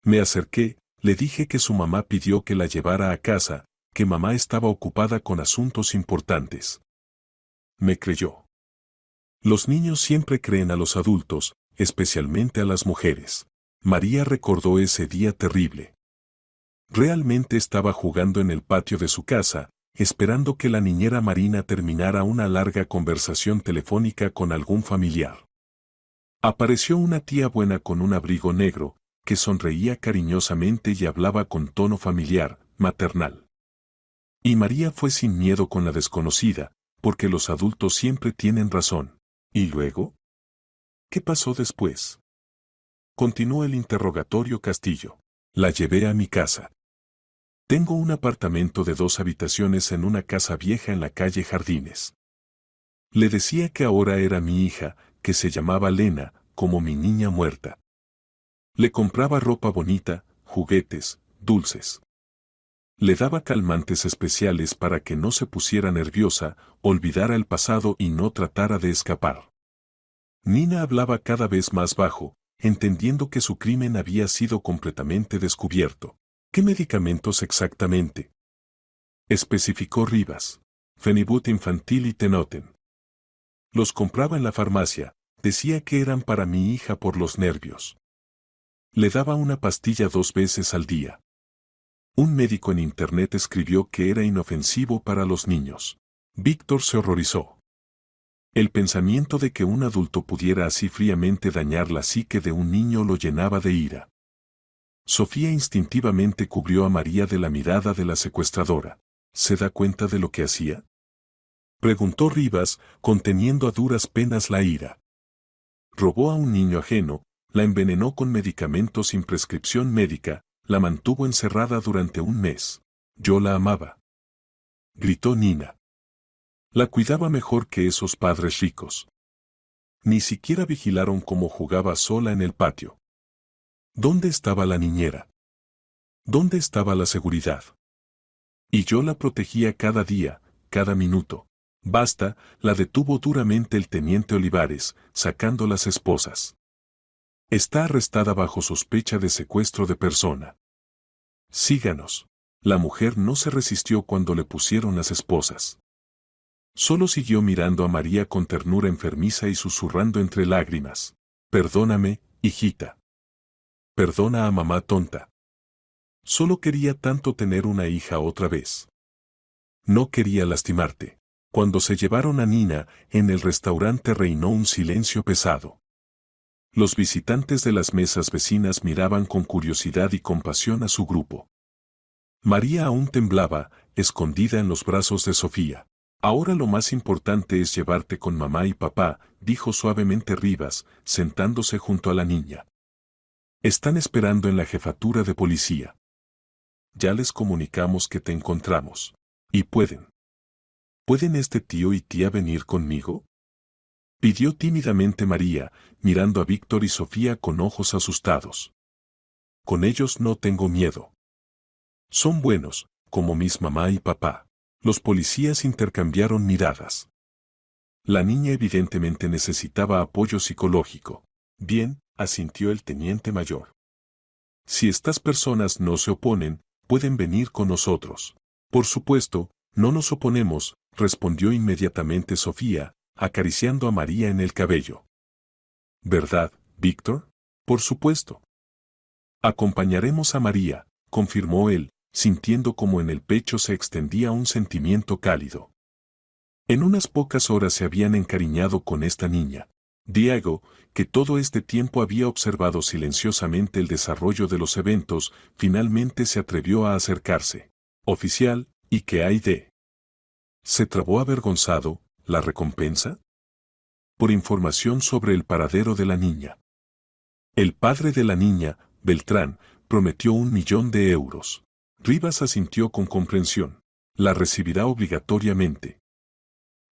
Me acerqué, le dije que su mamá pidió que la llevara a casa, que mamá estaba ocupada con asuntos importantes. Me creyó. Los niños siempre creen a los adultos, especialmente a las mujeres. María recordó ese día terrible. Realmente estaba jugando en el patio de su casa, esperando que la niñera Marina terminara una larga conversación telefónica con algún familiar. Apareció una tía buena con un abrigo negro, que sonreía cariñosamente y hablaba con tono familiar, maternal. Y María fue sin miedo con la desconocida, porque los adultos siempre tienen razón. ¿Y luego? ¿Qué pasó después? Continuó el interrogatorio Castillo. La llevé a mi casa. Tengo un apartamento de 2 habitaciones en una casa vieja en la calle Jardines. Le decía que ahora era mi hija, que se llamaba Lena, como mi niña muerta. Le compraba ropa bonita, juguetes, dulces. Le daba calmantes especiales para que no se pusiera nerviosa, olvidara el pasado y no tratara de escapar. Nina hablaba cada vez más bajo, entendiendo que su crimen había sido completamente descubierto. ¿Qué medicamentos exactamente? Especificó Rivas. Fenibut infantil y Tenoten. Los compraba en la farmacia, decía que eran para mi hija por los nervios. Le daba una pastilla 2 veces al día. Un médico en internet escribió que era inofensivo para los niños. Víctor se horrorizó. El pensamiento de que un adulto pudiera así fríamente dañar la psique de un niño lo llenaba de ira. Sofía instintivamente cubrió a María de la mirada de la secuestradora. ¿Se da cuenta de lo que hacía? Preguntó Rivas, conteniendo a duras penas la ira. Robó a un niño ajeno, la envenenó con medicamentos sin prescripción médica, la mantuvo encerrada durante 1 mes. Yo la amaba. Gritó Nina. La cuidaba mejor que esos padres ricos. Ni siquiera vigilaron cómo jugaba sola en el patio. ¿Dónde estaba la niñera? ¿Dónde estaba la seguridad? Y yo la protegía cada día, cada minuto. Basta, la detuvo duramente el teniente Olivares, sacando las esposas. Está arrestada bajo sospecha de secuestro de persona. Síganos. La mujer no se resistió cuando le pusieron las esposas. Solo siguió mirando a María con ternura enfermiza y susurrando entre lágrimas. Perdóname, hijita. Perdona a mamá tonta. Solo quería tanto tener una hija otra vez. No quería lastimarte. Cuando se llevaron a Nina, en el restaurante reinó un silencio pesado. Los visitantes de las mesas vecinas miraban con curiosidad y compasión a su grupo. María aún temblaba, escondida en los brazos de Sofía. Ahora lo más importante es llevarte con mamá y papá, dijo suavemente Rivas, sentándose junto a la niña. Están esperando en la jefatura de policía. Ya les comunicamos que te encontramos. Y pueden. ¿Pueden este tío y tía venir conmigo? Pidió tímidamente María, mirando a Víctor y Sofía con ojos asustados. Con ellos no tengo miedo. Son buenos, como mis mamá y papá. Los policías intercambiaron miradas. La niña evidentemente necesitaba apoyo psicológico. Bien, asintió el teniente mayor. Si estas personas no se oponen, pueden venir con nosotros. Por supuesto, no nos oponemos, respondió inmediatamente Sofía, acariciando a María en el cabello. ¿Verdad, Víctor? Por supuesto. Acompañaremos a María, confirmó él, sintiendo como en el pecho se extendía un sentimiento cálido. En unas pocas horas se habían encariñado con esta niña. Diego, que todo este tiempo había observado silenciosamente el desarrollo de los eventos, finalmente se atrevió a acercarse. Oficial, ¿y qué hay de? Se trabó avergonzado. ¿La recompensa? Por información sobre el paradero de la niña. El padre de la niña, Beltrán, prometió 1.000.000 de euros. Rivas asintió con comprensión. La recibirá obligatoriamente.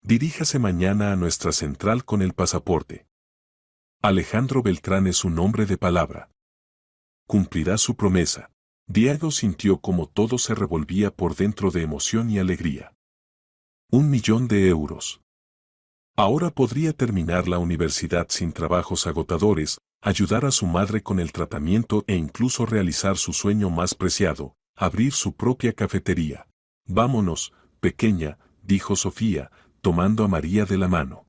Diríjase mañana a nuestra central con el pasaporte. Alejandro Beltrán es un hombre de palabra. Cumplirá su promesa. Diego sintió como todo se revolvía por dentro de emoción y alegría. 1.000.000 de euros. Ahora podría terminar la universidad sin trabajos agotadores, ayudar a su madre con el tratamiento e incluso realizar su sueño más preciado, abrir su propia cafetería. Vámonos, pequeña, dijo Sofía, tomando a María de la mano.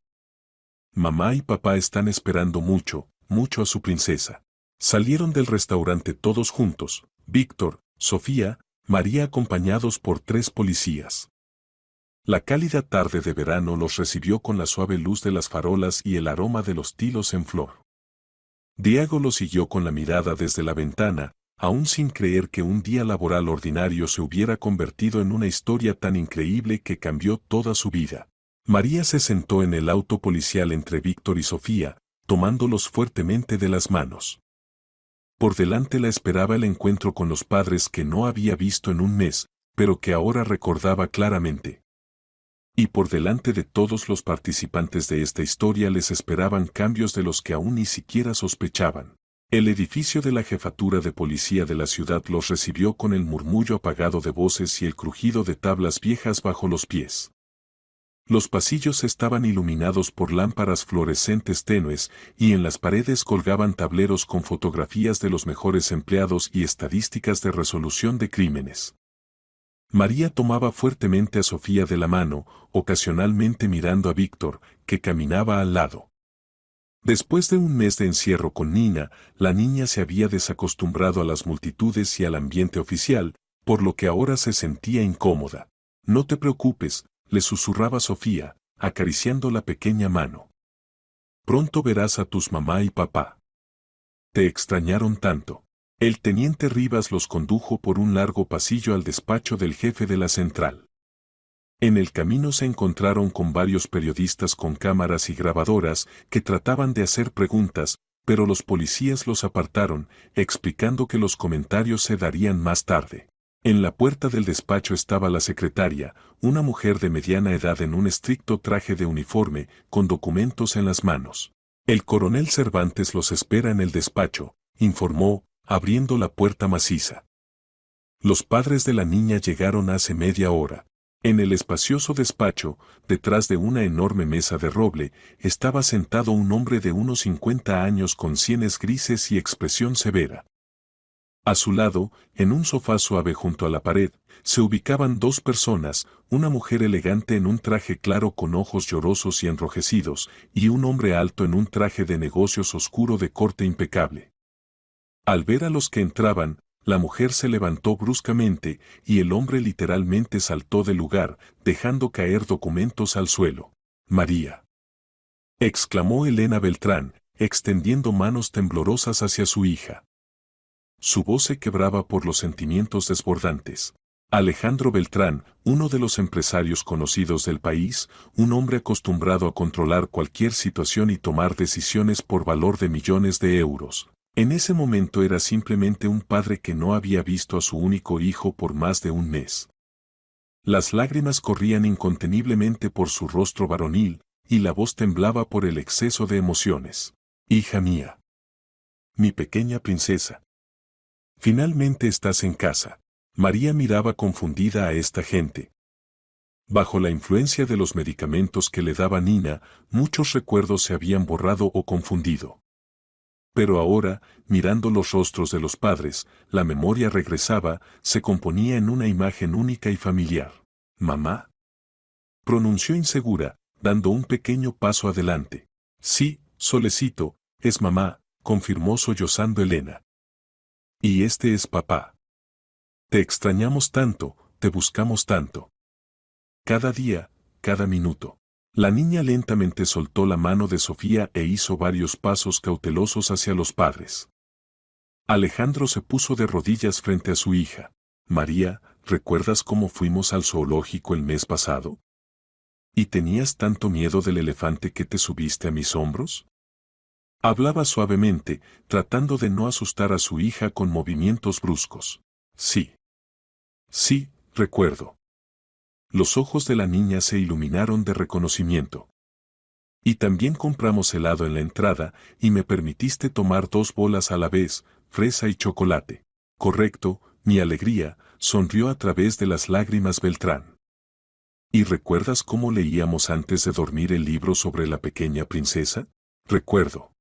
Mamá y papá están esperando mucho, mucho a su princesa. Salieron del restaurante todos juntos, Víctor, Sofía, María acompañados por 3 policías. La cálida tarde de verano los recibió con la suave luz de las farolas y el aroma de los tilos en flor. Diego lo siguió con la mirada desde la ventana, aún sin creer que un día laboral ordinario se hubiera convertido en una historia tan increíble que cambió toda su vida. María se sentó en el auto policial entre Víctor y Sofía, tomándolos fuertemente de las manos. Por delante la esperaba el encuentro con los padres que no había visto en un mes, pero que ahora recordaba claramente. Y por delante de todos los participantes de esta historia les esperaban cambios de los que aún ni siquiera sospechaban. El edificio de la jefatura de policía de la ciudad los recibió con el murmullo apagado de voces y el crujido de tablas viejas bajo los pies. Los pasillos estaban iluminados por lámparas fluorescentes tenues y en las paredes colgaban tableros con fotografías de los mejores empleados y estadísticas de resolución de crímenes. María tomaba fuertemente a Sofía de la mano, ocasionalmente mirando a Víctor, que caminaba al lado. Después de un mes de encierro con Nina, la niña se había desacostumbrado a las multitudes y al ambiente oficial, por lo que ahora se sentía incómoda. No te preocupes, le susurraba Sofía, acariciando la pequeña mano. Pronto verás a tus mamá y papá. Te extrañaron tanto. El teniente Rivas los condujo por un largo pasillo al despacho del jefe de la central. En el camino se encontraron con varios periodistas con cámaras y grabadoras que trataban de hacer preguntas, pero los policías los apartaron, explicando que los comentarios se darían más tarde. En la puerta del despacho estaba la secretaria, una mujer de mediana edad en un estricto traje de uniforme, con documentos en las manos. El coronel Cervantes los espera en el despacho, informó, abriendo la puerta maciza. Los padres de la niña llegaron hace media hora. En el espacioso despacho, detrás de una enorme mesa de roble, estaba sentado un hombre de unos 50 años con sienes grises y expresión severa. A su lado, en un sofá suave junto a la pared, se ubicaban 2 personas, una mujer elegante en un traje claro con ojos llorosos y enrojecidos, y un hombre alto en un traje de negocios oscuro de corte impecable. Al ver a los que entraban, la mujer se levantó bruscamente y el hombre literalmente saltó del lugar, dejando caer documentos al suelo. «María», exclamó Elena Beltrán, extendiendo manos temblorosas hacia su hija. Su voz se quebraba por los sentimientos desbordantes. Alejandro Beltrán, uno de los empresarios conocidos del país, un hombre acostumbrado a controlar cualquier situación y tomar decisiones por valor de millones de euros. En ese momento era simplemente un padre que no había visto a su único hijo por más de un mes. Las lágrimas corrían inconteniblemente por su rostro varonil, y la voz temblaba por el exceso de emociones. «Hija mía. Mi pequeña princesa. Finalmente estás en casa». María miraba confundida a esta gente. Bajo la influencia de los medicamentos que le daba Nina, muchos recuerdos se habían borrado o confundido. Pero ahora, mirando los rostros de los padres, la memoria regresaba, se componía en una imagen única y familiar. «¿Mamá?», pronunció insegura, dando un pequeño paso adelante. «Sí, Solecito, es mamá», confirmó sollozando Elena. «Y este es papá. Te extrañamos tanto, te buscamos tanto. Cada día, cada minuto». La niña lentamente soltó la mano de Sofía e hizo varios pasos cautelosos hacia los padres. Alejandro se puso de rodillas frente a su hija. «María, ¿recuerdas cómo fuimos al zoológico el mes pasado? ¿Y tenías tanto miedo del elefante que te subiste a mis hombros?». Hablaba suavemente, tratando de no asustar a su hija con movimientos bruscos. «Sí. Sí, recuerdo». Los ojos de la niña se iluminaron de reconocimiento. «Y también compramos helado en la entrada, y me permitiste tomar 2 bolas a la vez, fresa y chocolate». «Correcto, mi alegría», sonrió a través de las lágrimas Beltrán. ¿Y recuerdas cómo leíamos antes de dormir el libro sobre la pequeña princesa? Recuerdo.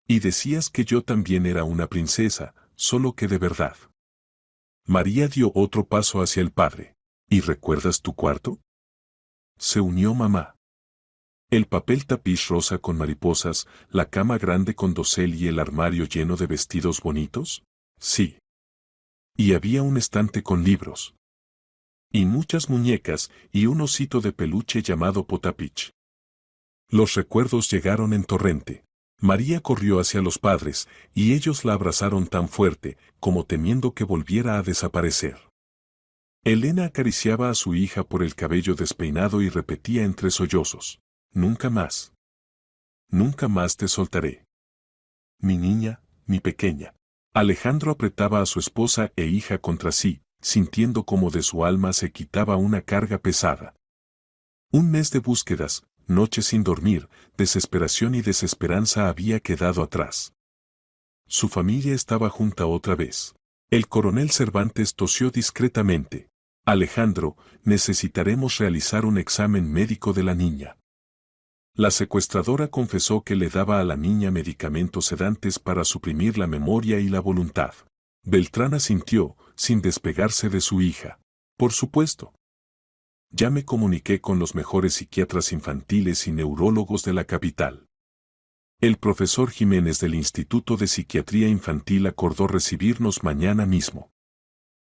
Y decías que yo también era una princesa, solo que de verdad. María dio otro paso hacia el padre. ¿Y recuerdas tu cuarto? Se unió mamá. El papel tapiz rosa con mariposas, la cama grande con dosel y el armario lleno de vestidos bonitos. Sí. Y había un estante con libros. Y muchas muñecas y un osito de peluche llamado Potapich. Los recuerdos llegaron en torrente. María corrió hacia los padres, y ellos la abrazaron tan fuerte, como temiendo que volviera a desaparecer. Elena acariciaba a su hija por el cabello despeinado y repetía entre sollozos: «Nunca más. Nunca más te soltaré. Mi niña, mi pequeña». Alejandro apretaba a su esposa e hija contra sí, sintiendo como de su alma se quitaba una carga pesada. Un mes de búsquedas, noches sin dormir, desesperación y desesperanza había quedado atrás. Su familia estaba junta otra vez. El coronel Cervantes tosió discretamente. «Alejandro, necesitaremos realizar un examen médico de la niña». La secuestradora confesó que le daba a la niña medicamentos sedantes para suprimir la memoria y la voluntad. Beltrán asintió, sin despegarse de su hija. «Por supuesto. Ya me comuniqué con los mejores psiquiatras infantiles y neurólogos de la capital. El profesor Jiménez del Instituto de Psiquiatría Infantil acordó recibirnos mañana mismo.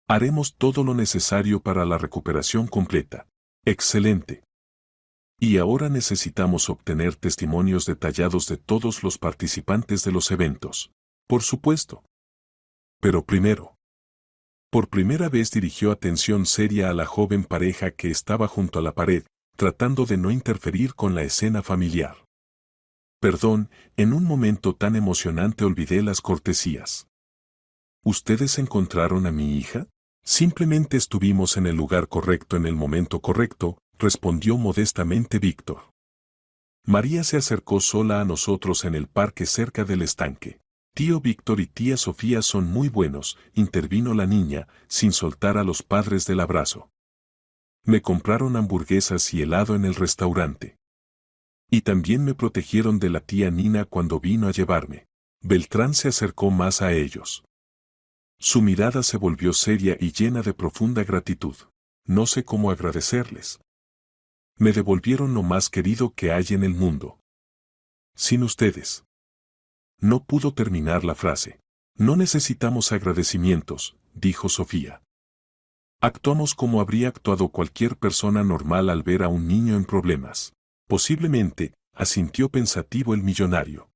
Haremos todo lo necesario para la recuperación completa». «Excelente. Y ahora necesitamos obtener testimonios detallados de todos los participantes de los eventos». «Por supuesto. Pero primero». Por primera vez dirigió atención seria a la joven pareja que estaba junto a la pared, tratando de no interferir con la escena familiar. «Perdón, en un momento tan emocionante olvidé las cortesías». «¿Ustedes encontraron a mi hija?» «Simplemente estuvimos en el lugar correcto en el momento correcto», respondió modestamente Víctor. María se acercó sola a nosotros en el parque cerca del estanque. «Tío Víctor y tía Sofía son muy buenos», intervino la niña, sin soltar a los padres del abrazo. «Me compraron hamburguesas y helado en el restaurante. Y también me protegieron de la tía Nina cuando vino a llevarme». Beltrán se acercó más a ellos. Su mirada se volvió seria y llena de profunda gratitud. «No sé cómo agradecerles. Me devolvieron lo más querido que hay en el mundo. Sin ustedes». No pudo terminar la frase. «No necesitamos agradecimientos», dijo Sofía. «Actuamos como habría actuado cualquier persona normal al ver a un niño en problemas». «Posiblemente», asintió pensativo el millonario.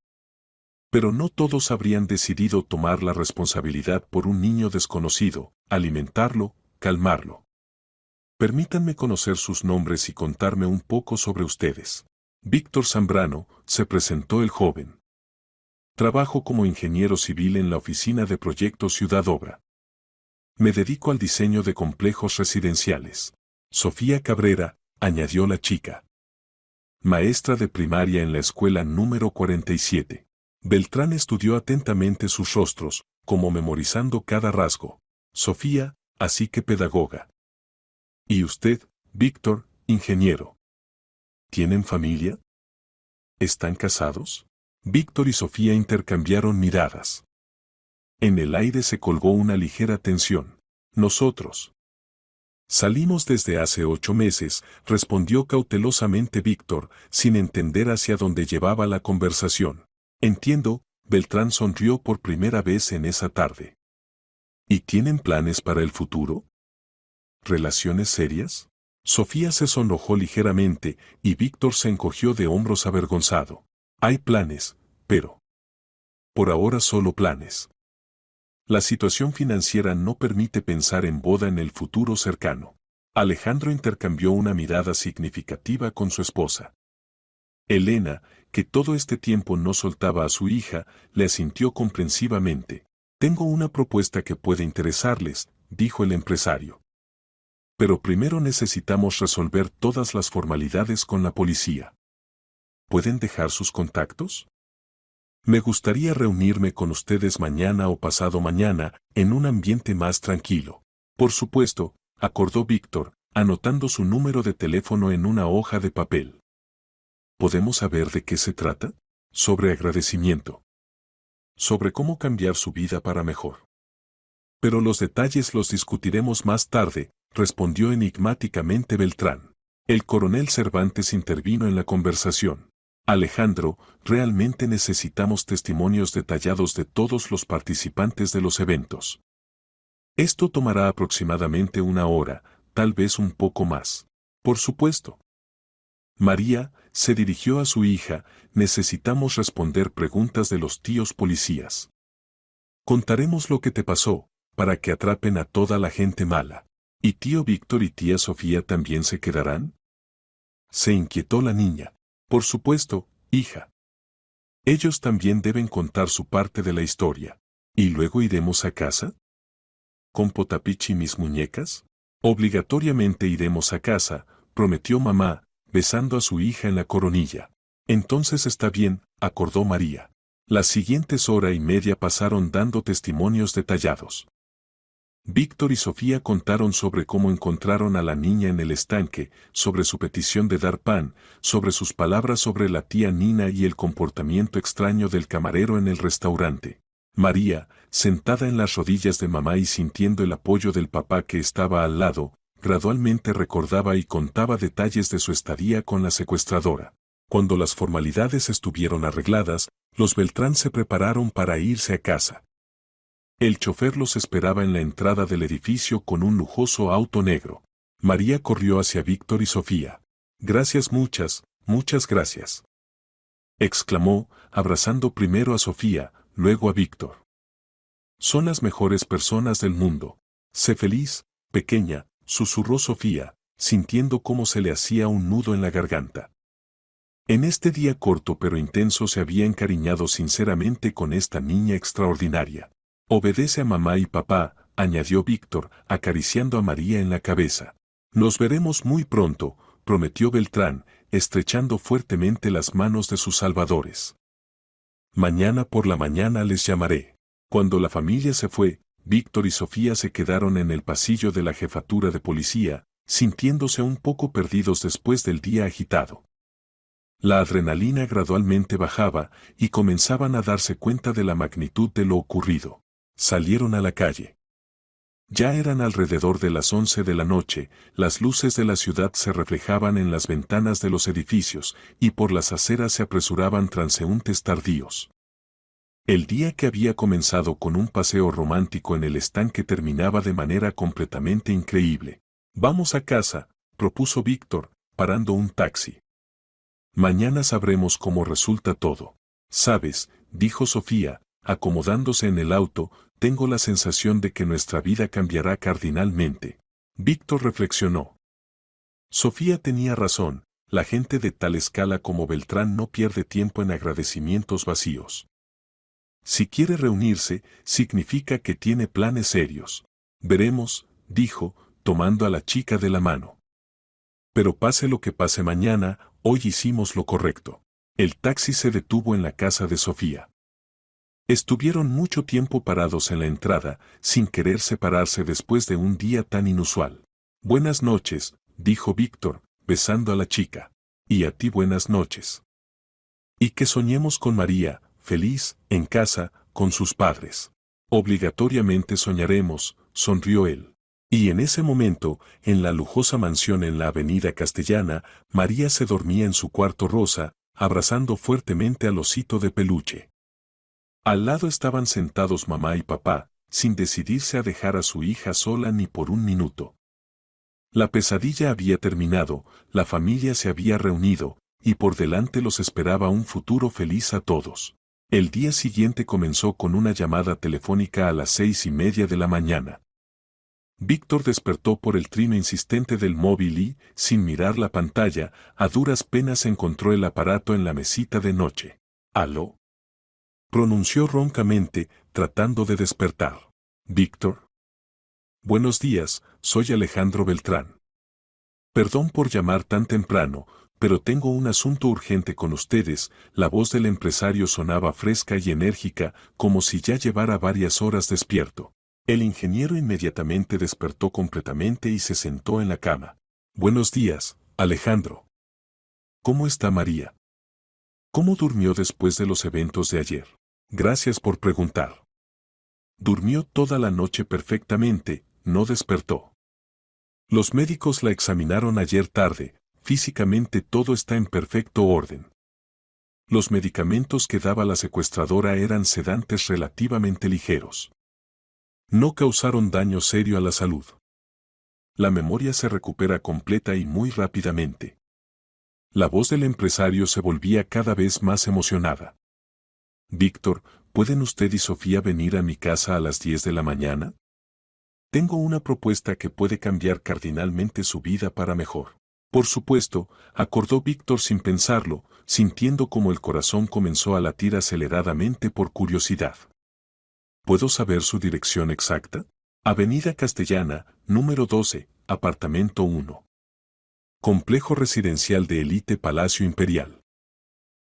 «Pero no todos habrían decidido tomar la responsabilidad por un niño desconocido, alimentarlo, calmarlo. Permítanme conocer sus nombres y contarme un poco sobre ustedes». «Víctor Zambrano», se presentó el joven. «Trabajo como ingeniero civil en la oficina de proyectos Ciudad Obra. Me dedico al diseño de complejos residenciales». «Sofía Cabrera», añadió la chica. «Maestra de primaria en la escuela número 47. Beltrán estudió atentamente sus rostros, como memorizando cada rasgo. «Sofía, así que pedagoga. ¿Y usted, Víctor, ingeniero? ¿Tienen familia? ¿Están casados?» Víctor y Sofía intercambiaron miradas. En el aire se colgó una ligera tensión. «Nosotros salimos desde hace 8 meses», respondió cautelosamente Víctor, sin entender hacia dónde llevaba la conversación. «Entiendo», Beltrán sonrió por primera vez en esa tarde. «¿Y tienen planes para el futuro? ¿Relaciones serias?» Sofía se sonrojó ligeramente, y Víctor se encogió de hombros avergonzado. «Hay planes, pero por ahora solo planes. La situación financiera no permite pensar en boda en el futuro cercano». Alejandro intercambió una mirada significativa con su esposa. Elena, que todo este tiempo no soltaba a su hija, le asintió comprensivamente. «Tengo una propuesta que puede interesarles», dijo el empresario. «Pero primero necesitamos resolver todas las formalidades con la policía. ¿Pueden dejar sus contactos? Me gustaría reunirme con ustedes mañana o pasado mañana, en un ambiente más tranquilo». «Por supuesto», acordó Víctor, anotando su número de teléfono en una hoja de papel. ¿Podemos saber de qué se trata? Sobre agradecimiento. Sobre cómo cambiar su vida para mejor. Pero los detalles los discutiremos más tarde, respondió enigmáticamente Beltrán. El coronel Cervantes intervino en la conversación. Alejandro, realmente necesitamos testimonios detallados de todos los participantes de los eventos. Esto tomará aproximadamente 1 hora, tal vez un poco más. Por supuesto. María se dirigió a su hija, necesitamos responder preguntas de los tíos policías. Contaremos lo que te pasó, para que atrapen a toda la gente mala. ¿Y tío Víctor y tía Sofía también se quedarán? Se inquietó la niña. Por supuesto, hija. Ellos también deben contar su parte de la historia. ¿Y luego iremos a casa? ¿Con Potapich y mis muñecas? Obligatoriamente iremos a casa, prometió mamá, besando a su hija en la coronilla. Entonces está bien, acordó María. Las siguientes 1 hora y media pasaron dando testimonios detallados. Víctor y Sofía contaron sobre cómo encontraron a la niña en el estanque, sobre su petición de dar pan, sobre sus palabras sobre la tía Nina y el comportamiento extraño del camarero en el restaurante. María, sentada en las rodillas de mamá y sintiendo el apoyo del papá que estaba al lado, gradualmente recordaba y contaba detalles de su estadía con la secuestradora. Cuando las formalidades estuvieron arregladas, los Beltrán se prepararon para irse a casa. El chofer los esperaba en la entrada del edificio con un lujoso auto negro. María corrió hacia Víctor y Sofía. Gracias, muchas gracias. Exclamó, abrazando primero a Sofía, luego a Víctor. Son las mejores personas del mundo. Sé feliz, pequeña, susurró Sofía, sintiendo cómo se le hacía un nudo en la garganta. En este día corto pero intenso se había encariñado sinceramente con esta niña extraordinaria. Obedece a mamá y papá, añadió Víctor, acariciando a María en la cabeza. Nos veremos muy pronto, prometió Beltrán, estrechando fuertemente las manos de sus salvadores. Mañana por la mañana les llamaré. Cuando la familia se fue, Víctor y Sofía se quedaron en el pasillo de la jefatura de policía, sintiéndose un poco perdidos después del día agitado. La adrenalina gradualmente bajaba y comenzaban a darse cuenta de la magnitud de lo ocurrido. Salieron a la calle. Ya eran alrededor de las 11 de la noche, las luces de la ciudad se reflejaban en las ventanas de los edificios, y por las aceras se apresuraban transeúntes tardíos. El día que había comenzado con un paseo romántico en el estanque terminaba de manera completamente increíble. Vamos a casa, propuso Víctor, parando un taxi. Mañana sabremos cómo resulta todo. Sabes, dijo Sofía, acomodándose en el auto, tengo la sensación de que nuestra vida cambiará cardinalmente. Víctor reflexionó. Sofía tenía razón, la gente de tal escala como Beltrán no pierde tiempo en agradecimientos vacíos. Si quiere reunirse, significa que tiene planes serios. Veremos, dijo, tomando a la chica de la mano. Pero pase lo que pase mañana, hoy hicimos lo correcto. El taxi se detuvo en la casa de Sofía. Estuvieron mucho tiempo parados en la entrada, sin querer separarse después de un día tan inusual. Buenas noches, dijo Víctor, besando a la chica. Y a ti buenas noches. Y que soñemos con María, feliz, en casa, con sus padres. Obligatoriamente soñaremos, sonrió él. Y en ese momento, en la lujosa mansión en la avenida Castellana, María se dormía en su cuarto rosa, abrazando fuertemente al osito de peluche. Al lado estaban sentados mamá y papá, sin decidirse a dejar a su hija sola ni por un minuto. La pesadilla había terminado, la familia se había reunido, y por delante los esperaba un futuro feliz a todos. El día siguiente comenzó con una llamada telefónica a las 6:30 de la mañana. Víctor despertó por el trino insistente del móvil y, sin mirar la pantalla, a duras penas encontró el aparato en la mesita de noche. ¿Aló? Pronunció roncamente, tratando de despertar. ¿Víctor? Buenos días, soy Alejandro Beltrán. Perdón por llamar tan temprano, pero tengo un asunto urgente con ustedes. La voz del empresario sonaba fresca y enérgica, como si ya llevara varias horas despierto. El ingeniero inmediatamente despertó completamente y se sentó en la cama. Buenos días, Alejandro. ¿Cómo está María? ¿Cómo durmió después de los eventos de ayer? Gracias por preguntar. Durmió toda la noche perfectamente, no despertó. Los médicos la examinaron ayer tarde, físicamente todo está en perfecto orden. Los medicamentos que daba la secuestradora eran sedantes relativamente ligeros. No causaron daño serio a la salud. La memoria se recupera completa y muy rápidamente. La voz del empresario se volvía cada vez más emocionada. Víctor, ¿pueden usted y Sofía venir a mi casa a las 10 de la mañana? Tengo una propuesta que puede cambiar cardinalmente su vida para mejor. Por supuesto, acordó Víctor sin pensarlo, sintiendo como el corazón comenzó a latir aceleradamente por curiosidad. ¿Puedo saber su dirección exacta? Avenida Castellana, número 12, apartamento 1. Complejo residencial de élite Palacio Imperial.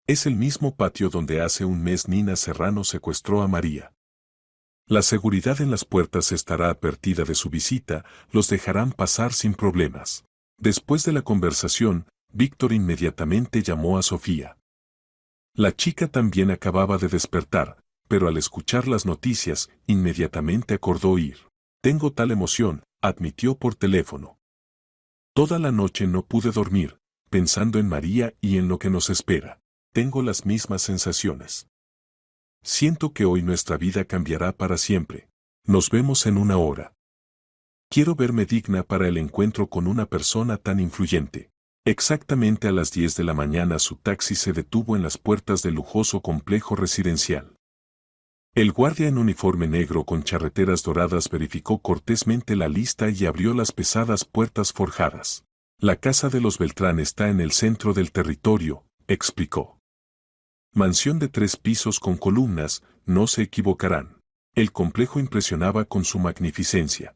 Es el mismo patio donde hace un mes Nina Serrano secuestró a María. La seguridad en las puertas estará advertida de su visita, los dejarán pasar sin problemas. Después de la conversación, Víctor inmediatamente llamó a Sofía. La chica también acababa de despertar, pero al escuchar las noticias, inmediatamente acordó ir. Tengo tal emoción, admitió por teléfono. Toda la noche no pude dormir, pensando en María y en lo que nos espera. Tengo las mismas sensaciones. Siento que hoy nuestra vida cambiará para siempre. Nos vemos en una hora. Quiero verme digna para el encuentro con una persona tan influyente. Exactamente a las 10 de la mañana su taxi se detuvo en las puertas del lujoso complejo residencial. El guardia en uniforme negro con charreteras doradas verificó cortésmente la lista y abrió las pesadas puertas forjadas. La casa de los Beltrán está en el centro del territorio, explicó. Mansión de 3 pisos con columnas, no se equivocarán. El complejo impresionaba con su magnificencia.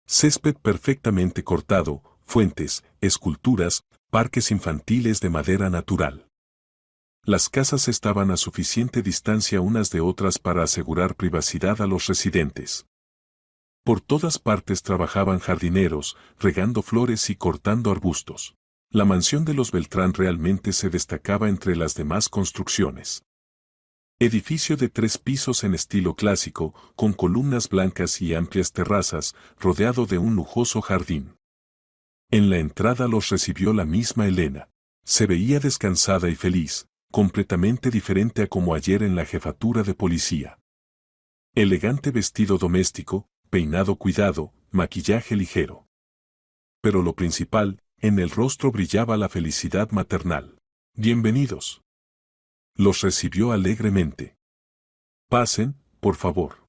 Césped perfectamente cortado, fuentes, esculturas, parques infantiles de madera natural. Las casas estaban a suficiente distancia unas de otras para asegurar privacidad a los residentes. Por todas partes trabajaban jardineros, regando flores y cortando arbustos. La mansión de los Beltrán realmente se destacaba entre las demás construcciones. Edificio de 3 pisos en estilo clásico, con columnas blancas y amplias terrazas, rodeado de un lujoso jardín. En la entrada los recibió la misma Elena. Se veía descansada y feliz, completamente diferente a como ayer en la jefatura de policía. Elegante vestido doméstico, peinado cuidado, maquillaje ligero. Pero lo principal, en el rostro brillaba la felicidad maternal. Bienvenidos. Los recibió alegremente. Pasen, por favor.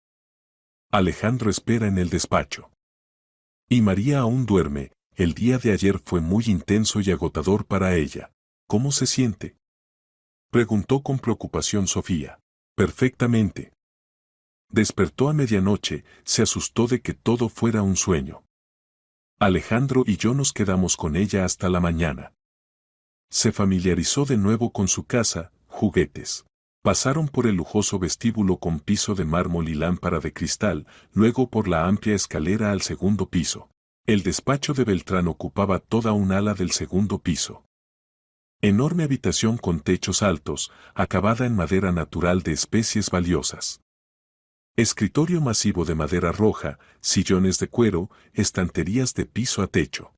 Alejandro espera en el despacho. Y María aún duerme, el día de ayer fue muy intenso y agotador para ella. ¿Cómo se siente? Preguntó con preocupación Sofía. Perfectamente. Despertó a medianoche, se asustó de que todo fuera un sueño. Alejandro y yo nos quedamos con ella hasta la mañana. Se familiarizó de nuevo con su casa, juguetes. Pasaron por el lujoso vestíbulo con piso de mármol y lámpara de cristal, luego por la amplia escalera al segundo piso. El despacho de Beltrán ocupaba toda un ala del segundo piso. Enorme habitación con techos altos, acabada en madera natural de especies valiosas. Escritorio masivo de madera roja, sillones de cuero, estanterías de piso a techo.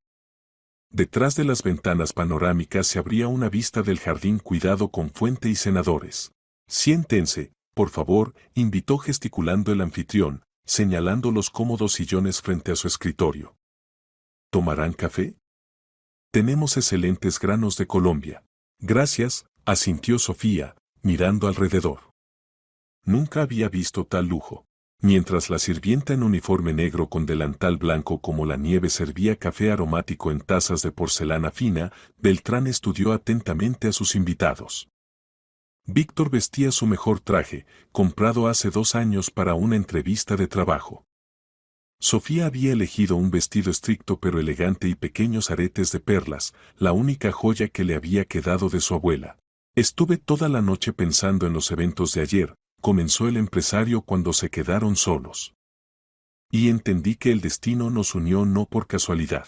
Detrás de las ventanas panorámicas se abría una vista del jardín cuidado con fuente y cenadores. Siéntense, por favor, invitó gesticulando el anfitrión, señalando los cómodos sillones frente a su escritorio. ¿Tomarán café? Tenemos excelentes granos de Colombia. Gracias, asintió Sofía, mirando alrededor. Nunca había visto tal lujo. Mientras la sirvienta en uniforme negro con delantal blanco como la nieve servía café aromático en tazas de porcelana fina, Beltrán estudió atentamente a sus invitados. Víctor vestía su mejor traje, comprado hace 2 años para una entrevista de trabajo. Sofía había elegido un vestido estricto pero elegante y pequeños aretes de perlas, la única joya que le había quedado de su abuela. Estuve toda la noche pensando en los eventos de ayer, comenzó el empresario cuando se quedaron solos. Y entendí que el destino nos unió no por casualidad.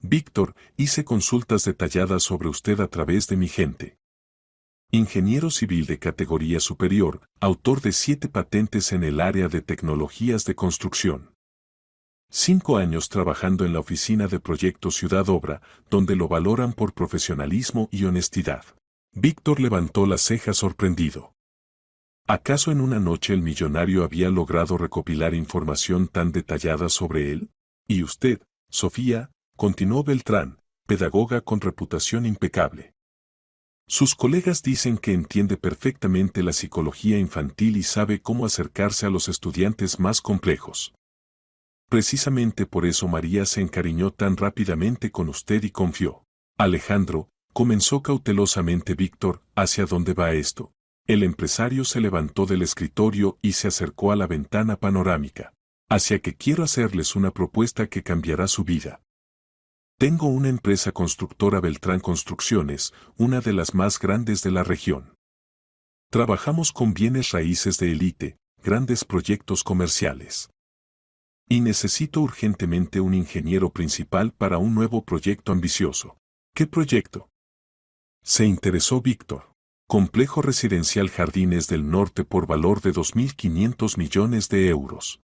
Víctor, hice consultas detalladas sobre usted a través de mi gente. Ingeniero civil de categoría superior, autor de 7 patentes en el área de tecnologías de construcción. 5 años trabajando en la oficina de Proyecto Ciudad Obra, donde lo valoran por profesionalismo y honestidad. Víctor levantó las cejas sorprendido. ¿Acaso en una noche el millonario había logrado recopilar información tan detallada sobre él? Y usted, Sofía, continuó Beltrán, pedagoga con reputación impecable. Sus colegas dicen que entiende perfectamente la psicología infantil y sabe cómo acercarse a los estudiantes más complejos. Precisamente por eso María se encariñó tan rápidamente con usted y confió. Alejandro, comenzó cautelosamente Víctor, ¿hacia dónde va esto? El empresario se levantó del escritorio y se acercó a la ventana panorámica. Hacia que quiero hacerles una propuesta que cambiará su vida. Tengo una empresa constructora Beltrán Construcciones, una de las más grandes de la región. Trabajamos con bienes raíces de élite, grandes proyectos comerciales. Y necesito urgentemente un ingeniero principal para un nuevo proyecto ambicioso. ¿Qué proyecto? Se interesó Víctor. Complejo residencial Jardines del Norte por valor de 2.500 millones de euros.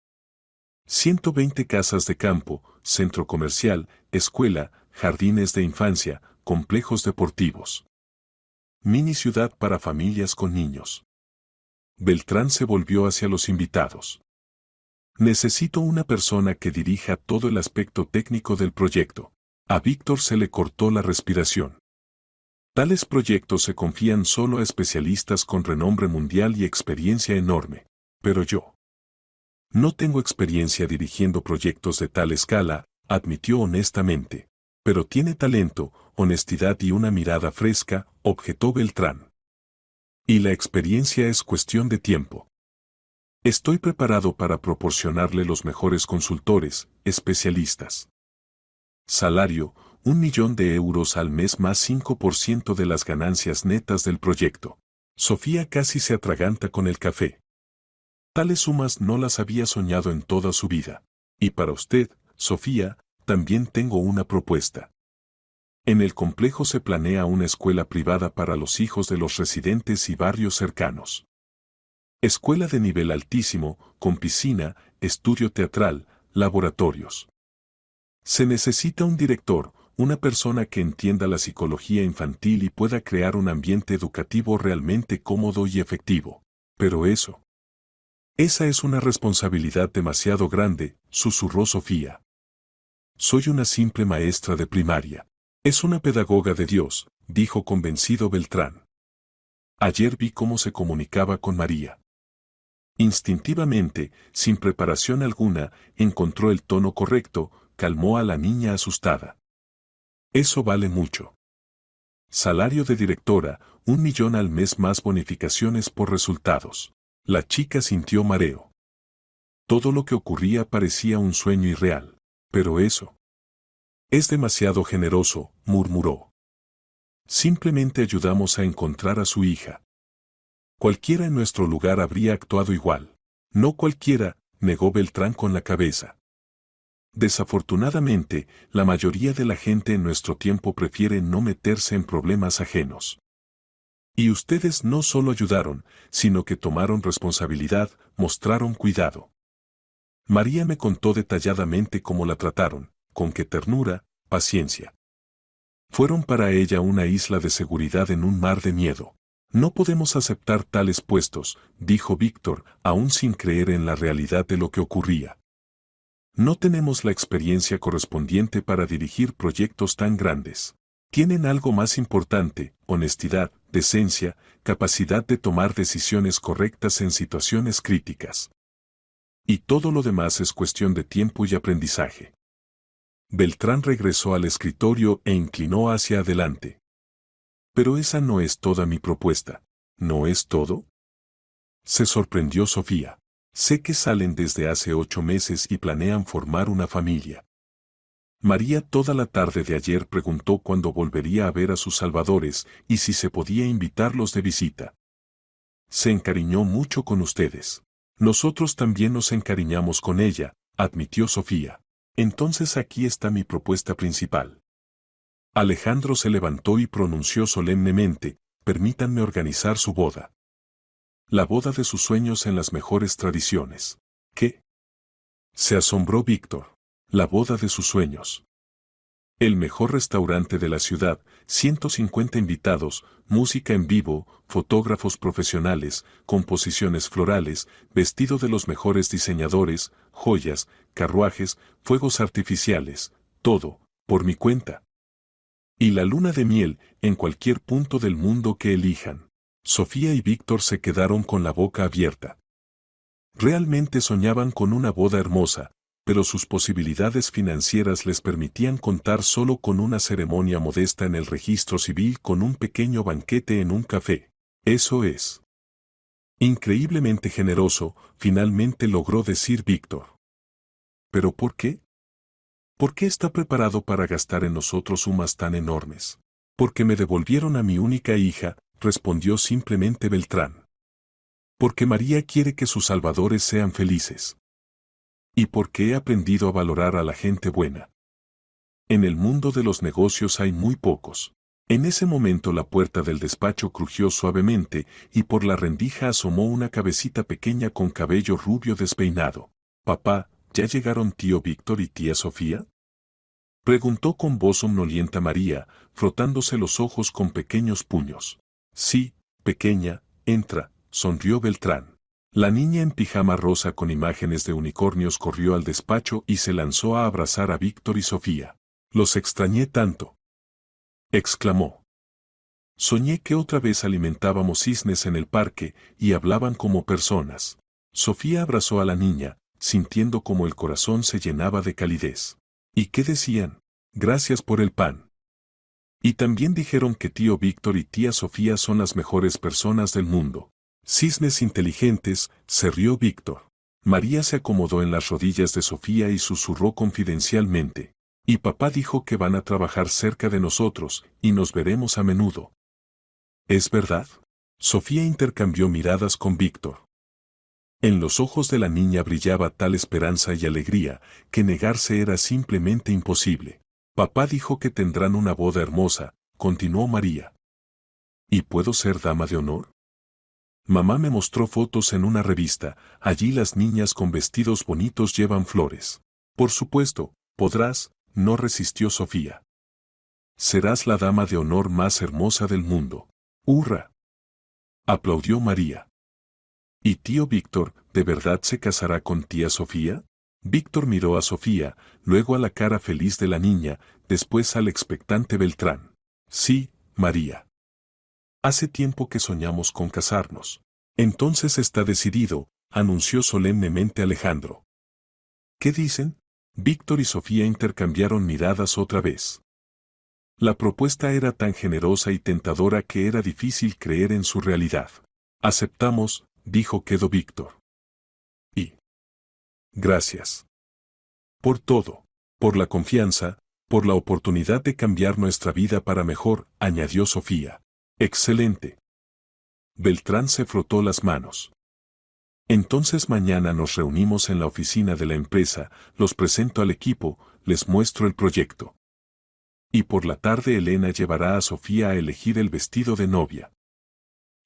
120 casas de campo, centro comercial, escuela, jardines de infancia, complejos deportivos. Mini ciudad para familias con niños. Beltrán se volvió hacia los invitados. Necesito una persona que dirija todo el aspecto técnico del proyecto. A Víctor se le cortó la respiración. Tales proyectos se confían solo a especialistas con renombre mundial y experiencia enorme. Pero yo no tengo experiencia dirigiendo proyectos de tal escala, admitió honestamente. Pero tiene talento, honestidad y una mirada fresca, objetó Beltrán. Y la experiencia es cuestión de tiempo. Estoy preparado para proporcionarle los mejores consultores, especialistas. Salario, 1.000.000 de euros al mes más 5% de las ganancias netas del proyecto. Sofía casi se atraganta con el café. Tales sumas no las había soñado en toda su vida. Y para usted, Sofía, también tengo una propuesta. En el complejo se planea una escuela privada para los hijos de los residentes y barrios cercanos. Escuela de nivel altísimo, con piscina, estudio teatral, laboratorios. Se necesita un director, una persona que entienda la psicología infantil y pueda crear un ambiente educativo realmente cómodo y efectivo. Pero esa es una responsabilidad demasiado grande, susurró Sofía. Soy una simple maestra de primaria. Es una pedagoga de Dios, dijo convencido Beltrán. Ayer vi cómo se comunicaba con María. Instintivamente, sin preparación alguna, encontró el tono correcto, calmó a la niña asustada. Eso vale mucho. Salario de directora, 1.000.000 al mes más bonificaciones por resultados. La chica sintió mareo. Todo lo que ocurría parecía un sueño irreal. Pero eso es demasiado generoso, murmuró. Simplemente ayudamos a encontrar a su hija. Cualquiera en nuestro lugar habría actuado igual. No cualquiera, negó Beltrán con la cabeza. Desafortunadamente, la mayoría de la gente en nuestro tiempo prefiere no meterse en problemas ajenos. Y ustedes no solo ayudaron, sino que tomaron responsabilidad, mostraron cuidado. María me contó detalladamente cómo la trataron, con qué ternura, paciencia. Fueron para ella una isla de seguridad en un mar de miedo. No podemos aceptar tales puestos, dijo Víctor, aún sin creer en la realidad de lo que ocurría. No tenemos la experiencia correspondiente para dirigir proyectos tan grandes. Tienen algo más importante, honestidad, decencia, capacidad de tomar decisiones correctas en situaciones críticas. Y todo lo demás es cuestión de tiempo y aprendizaje. Beltrán regresó al escritorio e inclinó hacia adelante. Pero esa no es toda mi propuesta. ¿No es todo? Se sorprendió Sofía. Sé que salen desde hace 8 meses y planean formar una familia. María toda la tarde de ayer preguntó cuándo volvería a ver a sus salvadores y si se podía invitarlos de visita. Se encariñó mucho con ustedes. Nosotros también nos encariñamos con ella, admitió Sofía. Entonces aquí está mi propuesta principal. Alejandro se levantó y pronunció solemnemente: permítanme organizar su boda. La boda de sus sueños en las mejores tradiciones. ¿Qué? Se asombró Víctor. La boda de sus sueños. El mejor restaurante de la ciudad, 150 invitados, música en vivo, fotógrafos profesionales, composiciones florales, vestido de los mejores diseñadores, joyas, carruajes, fuegos artificiales, todo, por mi cuenta. Y la luna de miel, en cualquier punto del mundo que elijan. Sofía y Víctor se quedaron con la boca abierta. Realmente soñaban con una boda hermosa, pero sus posibilidades financieras les permitían contar solo con una ceremonia modesta en el registro civil con un pequeño banquete en un café. Eso es. Increíblemente generoso, finalmente logró decir Víctor. ¿Pero por qué? ¿Por qué está preparado para gastar en nosotros sumas tan enormes? Porque me devolvieron a mi única hija, respondió simplemente Beltrán. Porque María quiere que sus salvadores sean felices. Y porque he aprendido a valorar a la gente buena. En el mundo de los negocios hay muy pocos. En ese momento la puerta del despacho crujió suavemente y por la rendija asomó una cabecita pequeña con cabello rubio despeinado. Papá, ¿ya llegaron tío Víctor y tía Sofía? Preguntó con voz somnolienta María, frotándose los ojos con pequeños puños. Sí, pequeña, entra, sonrió Beltrán. La niña en pijama rosa con imágenes de unicornios corrió al despacho y se lanzó a abrazar a Víctor y Sofía. Los extrañé tanto, exclamó. Soñé que otra vez alimentábamos cisnes en el parque y hablaban como personas. Sofía abrazó a la niña, sintiendo como el corazón se llenaba de calidez. ¿Y qué decían? Gracias por el pan. Y también dijeron que tío Víctor y tía Sofía son las mejores personas del mundo. Cisnes inteligentes, se rió Víctor. María se acomodó en las rodillas de Sofía y susurró confidencialmente. Y papá dijo que van a trabajar cerca de nosotros, y nos veremos a menudo. ¿Es verdad? Sofía intercambió miradas con Víctor. En los ojos de la niña brillaba tal esperanza y alegría, que negarse era simplemente imposible. Papá dijo que tendrán una boda hermosa, continuó María. ¿Y puedo ser dama de honor? Mamá me mostró fotos en una revista, allí las niñas con vestidos bonitos llevan flores. Por supuesto, podrás, no resistió Sofía. Serás la dama de honor más hermosa del mundo. ¡Hurra! Aplaudió María. ¿Y tío Víctor, de verdad se casará con tía Sofía? Víctor miró a Sofía, luego a la cara feliz de la niña, después al expectante Beltrán. Sí, María. Hace tiempo que soñamos con casarnos. Entonces está decidido, anunció solemnemente Alejandro. ¿Qué dicen? Víctor y Sofía intercambiaron miradas otra vez. La propuesta era tan generosa y tentadora que era difícil creer en su realidad. Aceptamos, dijo quedo Víctor. Y gracias. Por todo, por la confianza, por la oportunidad de cambiar nuestra vida para mejor, añadió Sofía. Excelente. Beltrán se frotó las manos. Entonces mañana nos reunimos en la oficina de la empresa, los presento al equipo, les muestro el proyecto. Y por la tarde Elena llevará a Sofía a elegir el vestido de novia.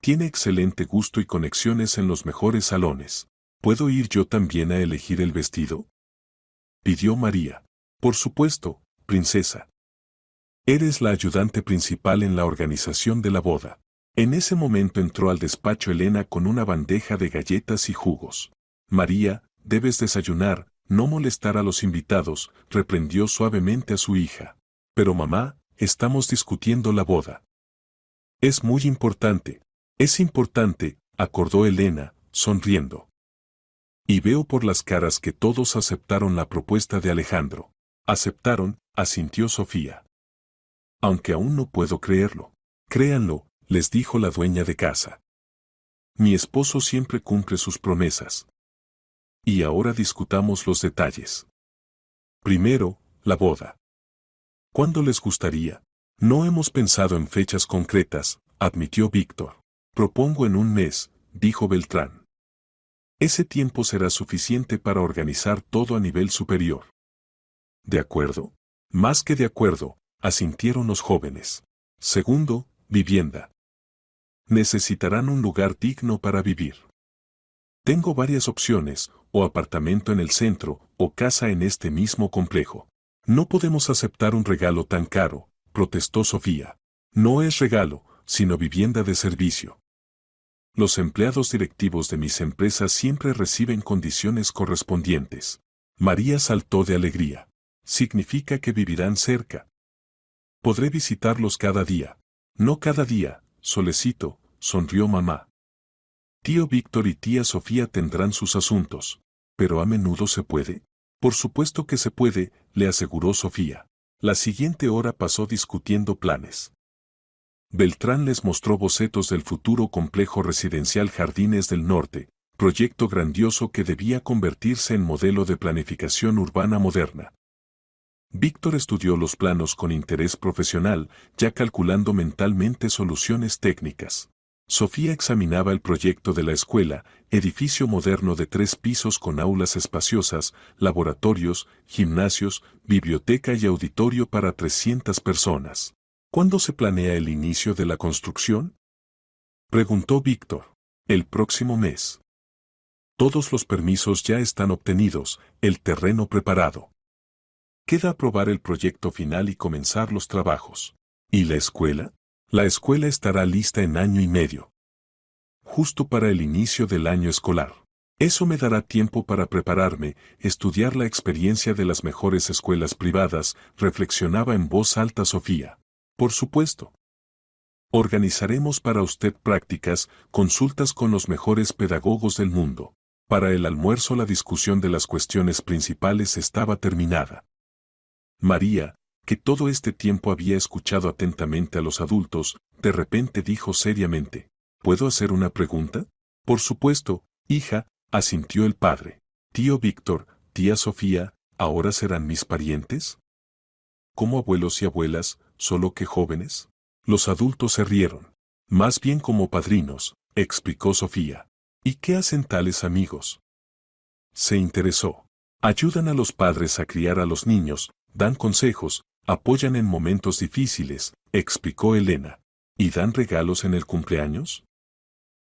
Tiene excelente gusto y conexiones en los mejores salones. ¿Puedo ir yo también a elegir el vestido? Pidió María. Por supuesto, princesa. Eres la ayudante principal en la organización de la boda. En ese momento entró al despacho Elena con una bandeja de galletas y jugos. María, debes desayunar, no molestar a los invitados, reprendió suavemente a su hija. Pero mamá, estamos discutiendo la boda. Es muy importante. Es importante, acordó Elena, sonriendo. Y veo por las caras que todos aceptaron la propuesta de Alejandro. Aceptaron, asintió Sofía. Aunque aún no puedo creerlo. Créanlo, les dijo la dueña de casa. Mi esposo siempre cumple sus promesas. Y ahora discutamos los detalles. Primero, la boda. ¿Cuándo les gustaría? No hemos pensado en fechas concretas, admitió Víctor. Propongo en un mes, dijo Beltrán. Ese tiempo será suficiente para organizar todo a nivel superior. ¿De acuerdo? Más que de acuerdo, asintieron los jóvenes. Segundo, vivienda. Necesitarán un lugar digno para vivir. Tengo varias opciones, o apartamento en el centro, o casa en este mismo complejo. No podemos aceptar un regalo tan caro, protestó Sofía. No es regalo, sino vivienda de servicio. Los empleados directivos de mis empresas siempre reciben condiciones correspondientes. María saltó de alegría. Significa que vivirán cerca. Podré visitarlos cada día. No cada día, solecito, sonrió mamá. Tío Víctor y tía Sofía tendrán sus asuntos. ¿Pero a menudo se puede? Por supuesto que se puede, le aseguró Sofía. La siguiente hora pasó discutiendo planes. Beltrán les mostró bocetos del futuro complejo residencial Jardines del Norte, proyecto grandioso que debía convertirse en modelo de planificación urbana moderna. Víctor estudió los planos con interés profesional, ya calculando mentalmente soluciones técnicas. Sofía examinaba el proyecto de la escuela, edificio moderno de 3 pisos con aulas espaciosas, laboratorios, gimnasios, biblioteca y auditorio para 300 personas. ¿Cuándo se planea el inicio de la construcción? Preguntó Víctor. El próximo mes. Todos los permisos ya están obtenidos, el terreno preparado. Queda aprobar el proyecto final y comenzar los trabajos. ¿Y la escuela? La escuela estará lista en año y medio. Justo para el inicio del año escolar. Eso me dará tiempo para prepararme, estudiar la experiencia de las mejores escuelas privadas, reflexionaba en voz alta Sofía. Por supuesto. Organizaremos para usted prácticas, consultas con los mejores pedagogos del mundo. Para el almuerzo la discusión de las cuestiones principales estaba terminada. María, que todo este tiempo había escuchado atentamente a los adultos, de repente dijo seriamente, ¿puedo hacer una pregunta? Por supuesto, hija, asintió el padre. Tío Víctor, tía Sofía, ¿ahora serán mis parientes? ¿Como abuelos y abuelas, solo que jóvenes? Los adultos se rieron. Más bien como padrinos, explicó Sofía. ¿Y qué hacen tales amigos? Se interesó. Ayudan a los padres a criar a los niños, dan consejos, apoyan en momentos difíciles, explicó Elena. ¿Y dan regalos en el cumpleaños?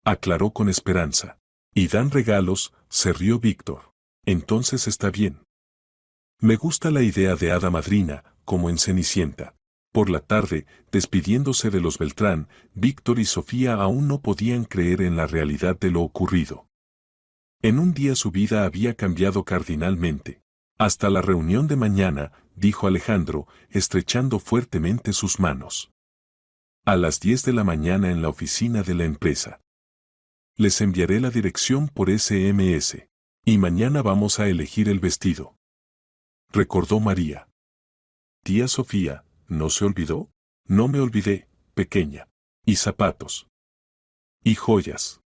Aclaró con esperanza. ¿Y dan regalos?, se rió Víctor. Entonces está bien. Me gusta la idea de hada madrina, como en Cenicienta. Por la tarde, despidiéndose de los Beltrán, Víctor y Sofía aún no podían creer en la realidad de lo ocurrido. En un día su vida había cambiado cardinalmente. Hasta la reunión de mañana, dijo Alejandro, estrechando fuertemente sus manos. A las 10 de la mañana en la oficina de la empresa. Les enviaré la dirección por SMS. Y mañana vamos a elegir el vestido. Recordó María. Tía Sofía, ¿no se olvidó? No me olvidé, pequeña. Y zapatos. Y joyas.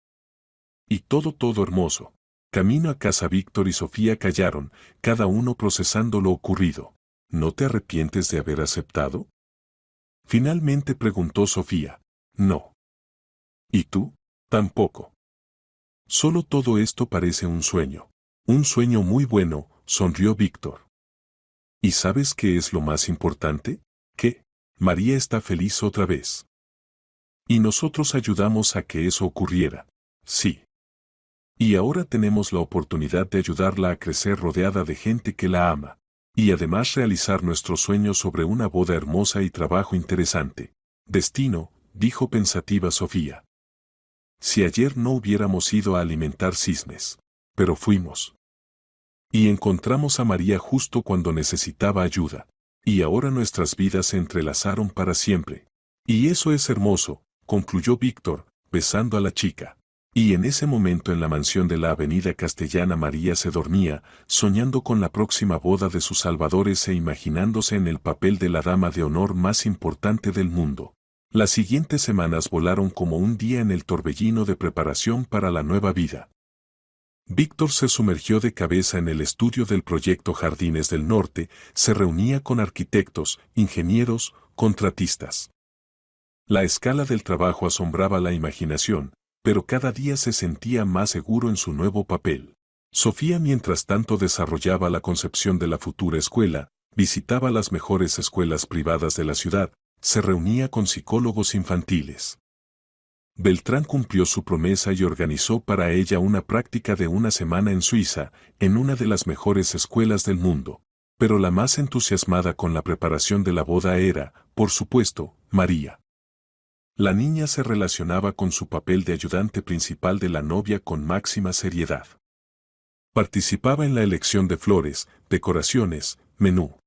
Y todo hermoso. Camino a casa Víctor y Sofía callaron, cada uno procesando lo ocurrido. ¿No te arrepientes de haber aceptado? Finalmente preguntó Sofía. No. ¿Y tú? Tampoco. Solo todo esto parece un sueño. Un sueño muy bueno, sonrió Víctor. ¿Y sabes qué es lo más importante? Que María está feliz otra vez. Y nosotros ayudamos a que eso ocurriera. Sí. Y ahora tenemos la oportunidad de ayudarla a crecer rodeada de gente que la ama. Y además realizar nuestro sueño sobre una boda hermosa y trabajo interesante. Destino, dijo pensativa Sofía. Si ayer no hubiéramos ido a alimentar cisnes. Pero fuimos. Y encontramos a María justo cuando necesitaba ayuda. Y ahora nuestras vidas se entrelazaron para siempre. Y eso es hermoso, concluyó Víctor, besando a la chica. Y en ese momento en la mansión de la avenida Castellana María se dormía, soñando con la próxima boda de sus salvadores e imaginándose en el papel de la dama de honor más importante del mundo. Las siguientes semanas volaron como un día en el torbellino de preparación para la nueva vida. Víctor se sumergió de cabeza en el estudio del proyecto Jardines del Norte, se reunía con arquitectos, ingenieros, contratistas. La escala del trabajo asombraba la imaginación, pero cada día se sentía más seguro en su nuevo papel. Sofía mientras tanto desarrollaba la concepción de la futura escuela, visitaba las mejores escuelas privadas de la ciudad, se reunía con psicólogos infantiles. Beltrán cumplió su promesa y organizó para ella una práctica de una semana en Suiza, en una de las mejores escuelas del mundo. Pero la más entusiasmada con la preparación de la boda era, por supuesto, María. La niña se relacionaba con su papel de ayudante principal de la novia con máxima seriedad. Participaba en la elección de flores, decoraciones, menú.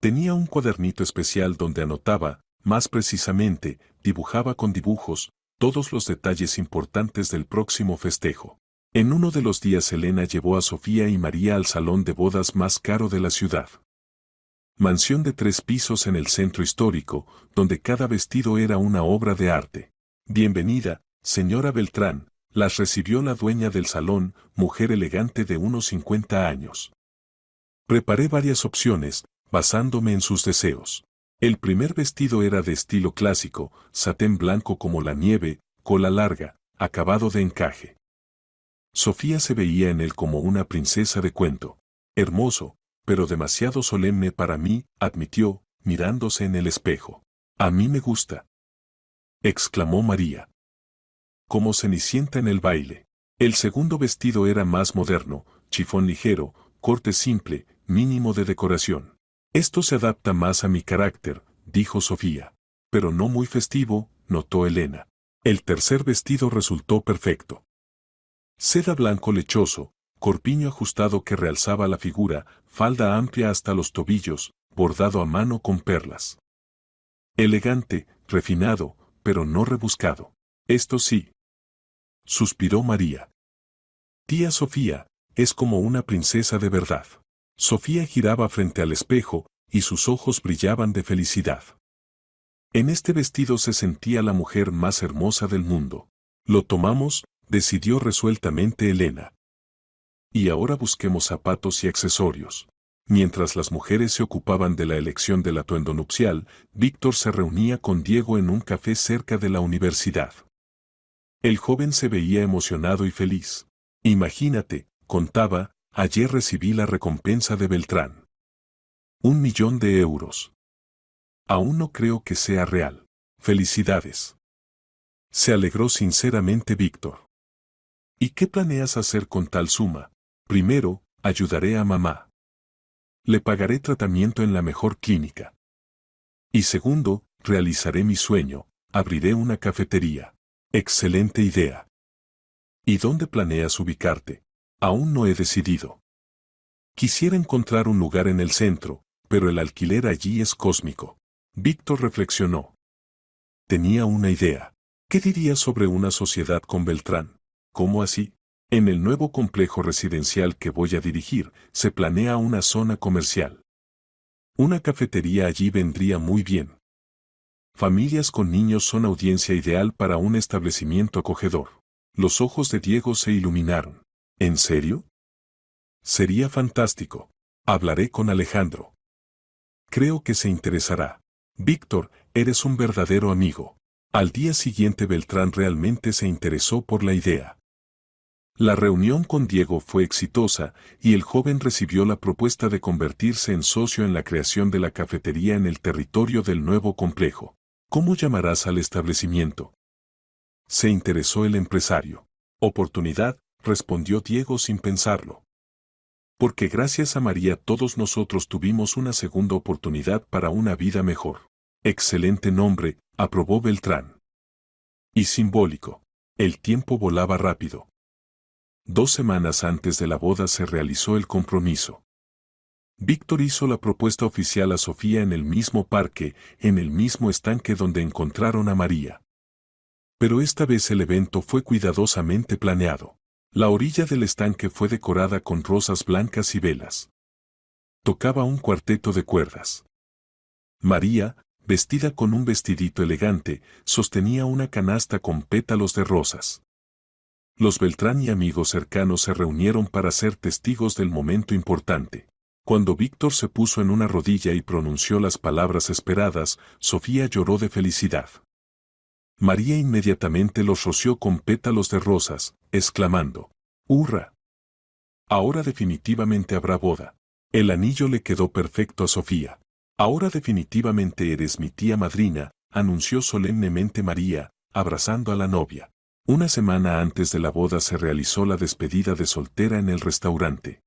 Tenía un cuadernito especial donde anotaba, más precisamente, dibujaba con dibujos, todos los detalles importantes del próximo festejo. En uno de los días Elena llevó a Sofía y María al salón de bodas más caro de la ciudad. Mansión de 3 pisos en el centro histórico, donde cada vestido era una obra de arte. Bienvenida, señora Beltrán, las recibió la dueña del salón, mujer elegante de unos 50 años. Preparé varias opciones, basándome en sus deseos. El primer vestido era de estilo clásico, satén blanco como la nieve, cola larga, acabado de encaje. Sofía se veía en él como una princesa de cuento. Hermoso, pero demasiado solemne para mí, admitió, mirándose en el espejo. A mí me gusta, exclamó María. Como Cenicienta en el baile. El segundo vestido era más moderno, chifón ligero, corte simple, mínimo de decoración. Esto se adapta más a mi carácter, dijo Sofía. Pero no muy festivo, notó Elena. El tercer vestido resultó perfecto. Seda blanco lechoso, corpiño ajustado que realzaba la figura, falda amplia hasta los tobillos, bordado a mano con perlas. Elegante, refinado, pero no rebuscado. Esto sí, suspiró María. Tía Sofía, es como una princesa de verdad. Sofía giraba frente al espejo, y sus ojos brillaban de felicidad. En este vestido se sentía la mujer más hermosa del mundo. Lo tomamos, decidió resueltamente Elena. Y ahora busquemos zapatos y accesorios. Mientras las mujeres se ocupaban de la elección del atuendo nupcial, Víctor se reunía con Diego en un café cerca de la universidad. El joven se veía emocionado y feliz. Imagínate, contaba, ayer recibí la recompensa de Beltrán. 1.000.000 de euros. Aún no creo que sea real. Felicidades. Se alegró sinceramente Víctor. ¿Y qué planeas hacer con tal suma? Primero, ayudaré a mamá. Le pagaré tratamiento en la mejor clínica. Y segundo, realizaré mi sueño, abriré una cafetería. Excelente idea. ¿Y dónde planeas ubicarte? Aún no he decidido. Quisiera encontrar un lugar en el centro, pero el alquiler allí es cósmico. Víctor reflexionó. Tenía una idea. ¿Qué dirías sobre una sociedad con Beltrán? ¿Cómo así? En el nuevo complejo residencial que voy a dirigir, se planea una zona comercial. Una cafetería allí vendría muy bien. Familias con niños son audiencia ideal para un establecimiento acogedor. Los ojos de Diego se iluminaron. ¿En serio? Sería fantástico. Hablaré con Alejandro. Creo que se interesará. Víctor, eres un verdadero amigo. Al día siguiente Beltrán realmente se interesó por la idea. La reunión con Diego fue exitosa y el joven recibió la propuesta de convertirse en socio en la creación de la cafetería en el territorio del nuevo complejo. ¿Cómo llamarás al establecimiento? Se interesó el empresario. Oportunidad, respondió Diego sin pensarlo. Porque gracias a María todos nosotros tuvimos una segunda oportunidad para una vida mejor. Excelente nombre, aprobó Beltrán. Y simbólico. El tiempo volaba rápido. 2 semanas antes de la boda se realizó el compromiso. Víctor hizo la propuesta oficial a Sofía en el mismo parque, en el mismo estanque donde encontraron a María. Pero esta vez el evento fue cuidadosamente planeado. La orilla del estanque fue decorada con rosas blancas y velas. Tocaba un cuarteto de cuerdas. María, vestida con un vestidito elegante, sostenía una canasta con pétalos de rosas. Los Beltrán y amigos cercanos se reunieron para ser testigos del momento importante. Cuando Víctor se puso en una rodilla y pronunció las palabras esperadas, Sofía lloró de felicidad. María inmediatamente los roció con pétalos de rosas, exclamando: ¡Hurra! Ahora definitivamente habrá boda. El anillo le quedó perfecto a Sofía. Ahora definitivamente eres mi tía madrina, anunció solemnemente María, abrazando a la novia. Una semana antes de la boda se realizó la despedida de soltera en el restaurante.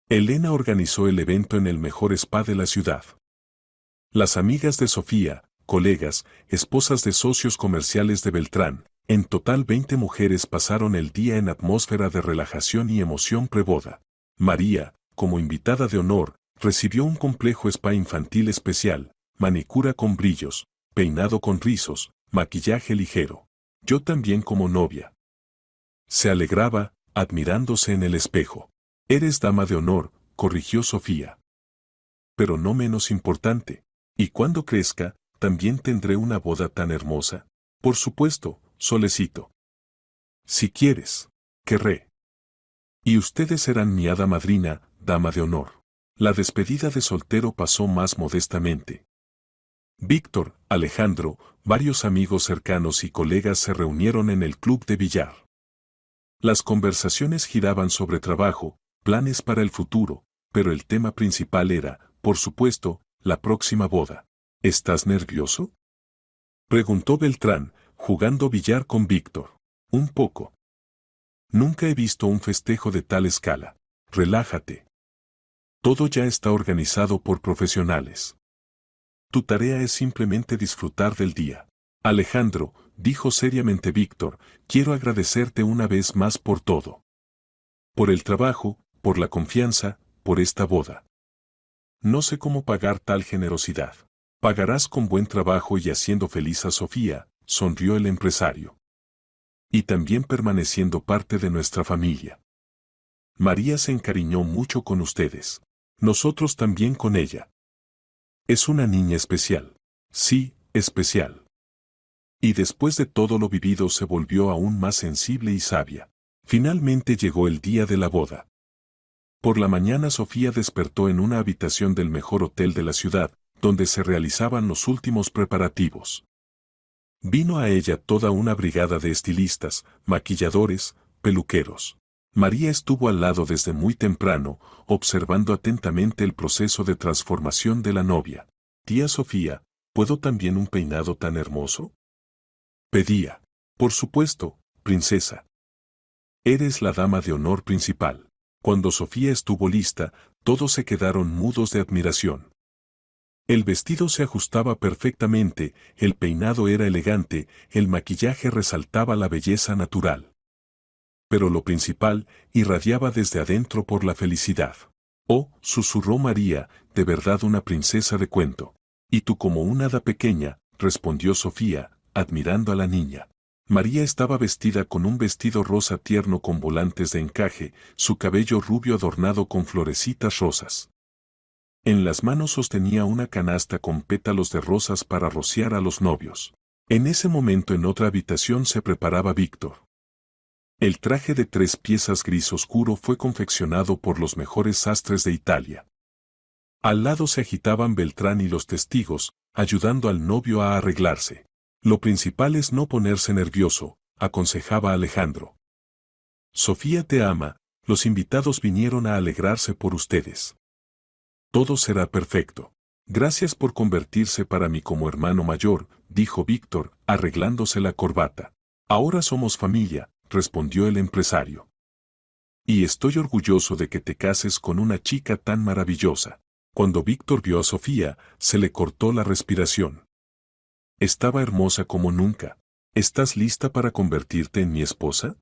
Elena organizó el evento en el mejor spa de la ciudad. Las amigas de Sofía, colegas, esposas de socios comerciales de Beltrán, en total 20 mujeres pasaron el día en atmósfera de relajación y emoción preboda. María, como invitada de honor, recibió un complejo spa infantil especial, manicura con brillos, peinado con rizos, maquillaje ligero. Yo también como novia. Se alegraba, admirándose en el espejo. Eres dama de honor, corrigió Sofía. Pero no menos importante. Y cuando crezca, también tendré una boda tan hermosa. Por supuesto, solecito. Si quieres, querré. Y ustedes serán mi hada madrina, dama de honor. La despedida de soltero pasó más modestamente. Víctor, Alejandro, varios amigos cercanos y colegas se reunieron en el club de billar. Las conversaciones giraban sobre trabajo, planes para el futuro, pero el tema principal era, por supuesto, la próxima boda. ¿Estás nervioso?, preguntó Beltrán, jugando billar con Víctor. Un poco. Nunca he visto un festejo de tal escala. Relájate. Todo ya está organizado por profesionales. Tu tarea es simplemente disfrutar del día. Alejandro, dijo seriamente Víctor, quiero agradecerte una vez más por todo. Por el trabajo, por la confianza, por esta boda. No sé cómo pagar tal generosidad. Pagarás con buen trabajo y haciendo feliz a Sofía, sonrió el empresario. Y también permaneciendo parte de nuestra familia. María se encariñó mucho con ustedes. Nosotros también con ella. Es una niña especial. Sí, especial. Y después de todo lo vivido se volvió aún más sensible y sabia. Finalmente llegó el día de la boda. Por la mañana Sofía despertó en una habitación del mejor hotel de la ciudad, donde se realizaban los últimos preparativos. Vino a ella toda una brigada de estilistas, maquilladores, peluqueros. María estuvo al lado desde muy temprano, observando atentamente el proceso de transformación de la novia. Tía Sofía, ¿puedo también un peinado tan hermoso?, pedía. Por supuesto, princesa. Eres la dama de honor principal. Cuando Sofía estuvo lista, todos se quedaron mudos de admiración. El vestido se ajustaba perfectamente, el peinado era elegante, el maquillaje resaltaba la belleza natural. Pero lo principal, irradiaba desde adentro por la felicidad. Oh, susurró María, de verdad una princesa de cuento. Y tú como una hada pequeña, respondió Sofía, admirando a la niña. María estaba vestida con un vestido rosa tierno con volantes de encaje, su cabello rubio adornado con florecitas rosas. En las manos sostenía una canasta con pétalos de rosas para rociar a los novios. En ese momento en otra habitación se preparaba Víctor. El traje de 3 piezas gris oscuro fue confeccionado por los mejores sastres de Italia. Al lado se agitaban Beltrán y los testigos, ayudando al novio a arreglarse. Lo principal es no ponerse nervioso, aconsejaba Alejandro. Sofía te ama, los invitados vinieron a alegrarse por ustedes. Todo será perfecto. Gracias por convertirse para mí como hermano mayor, dijo Víctor, arreglándose la corbata. Ahora somos familia, respondió el empresario. Y estoy orgulloso de que te cases con una chica tan maravillosa. Cuando Víctor vio a Sofía, se le cortó la respiración. Estaba hermosa como nunca. ¿Estás lista para convertirte en mi esposa?,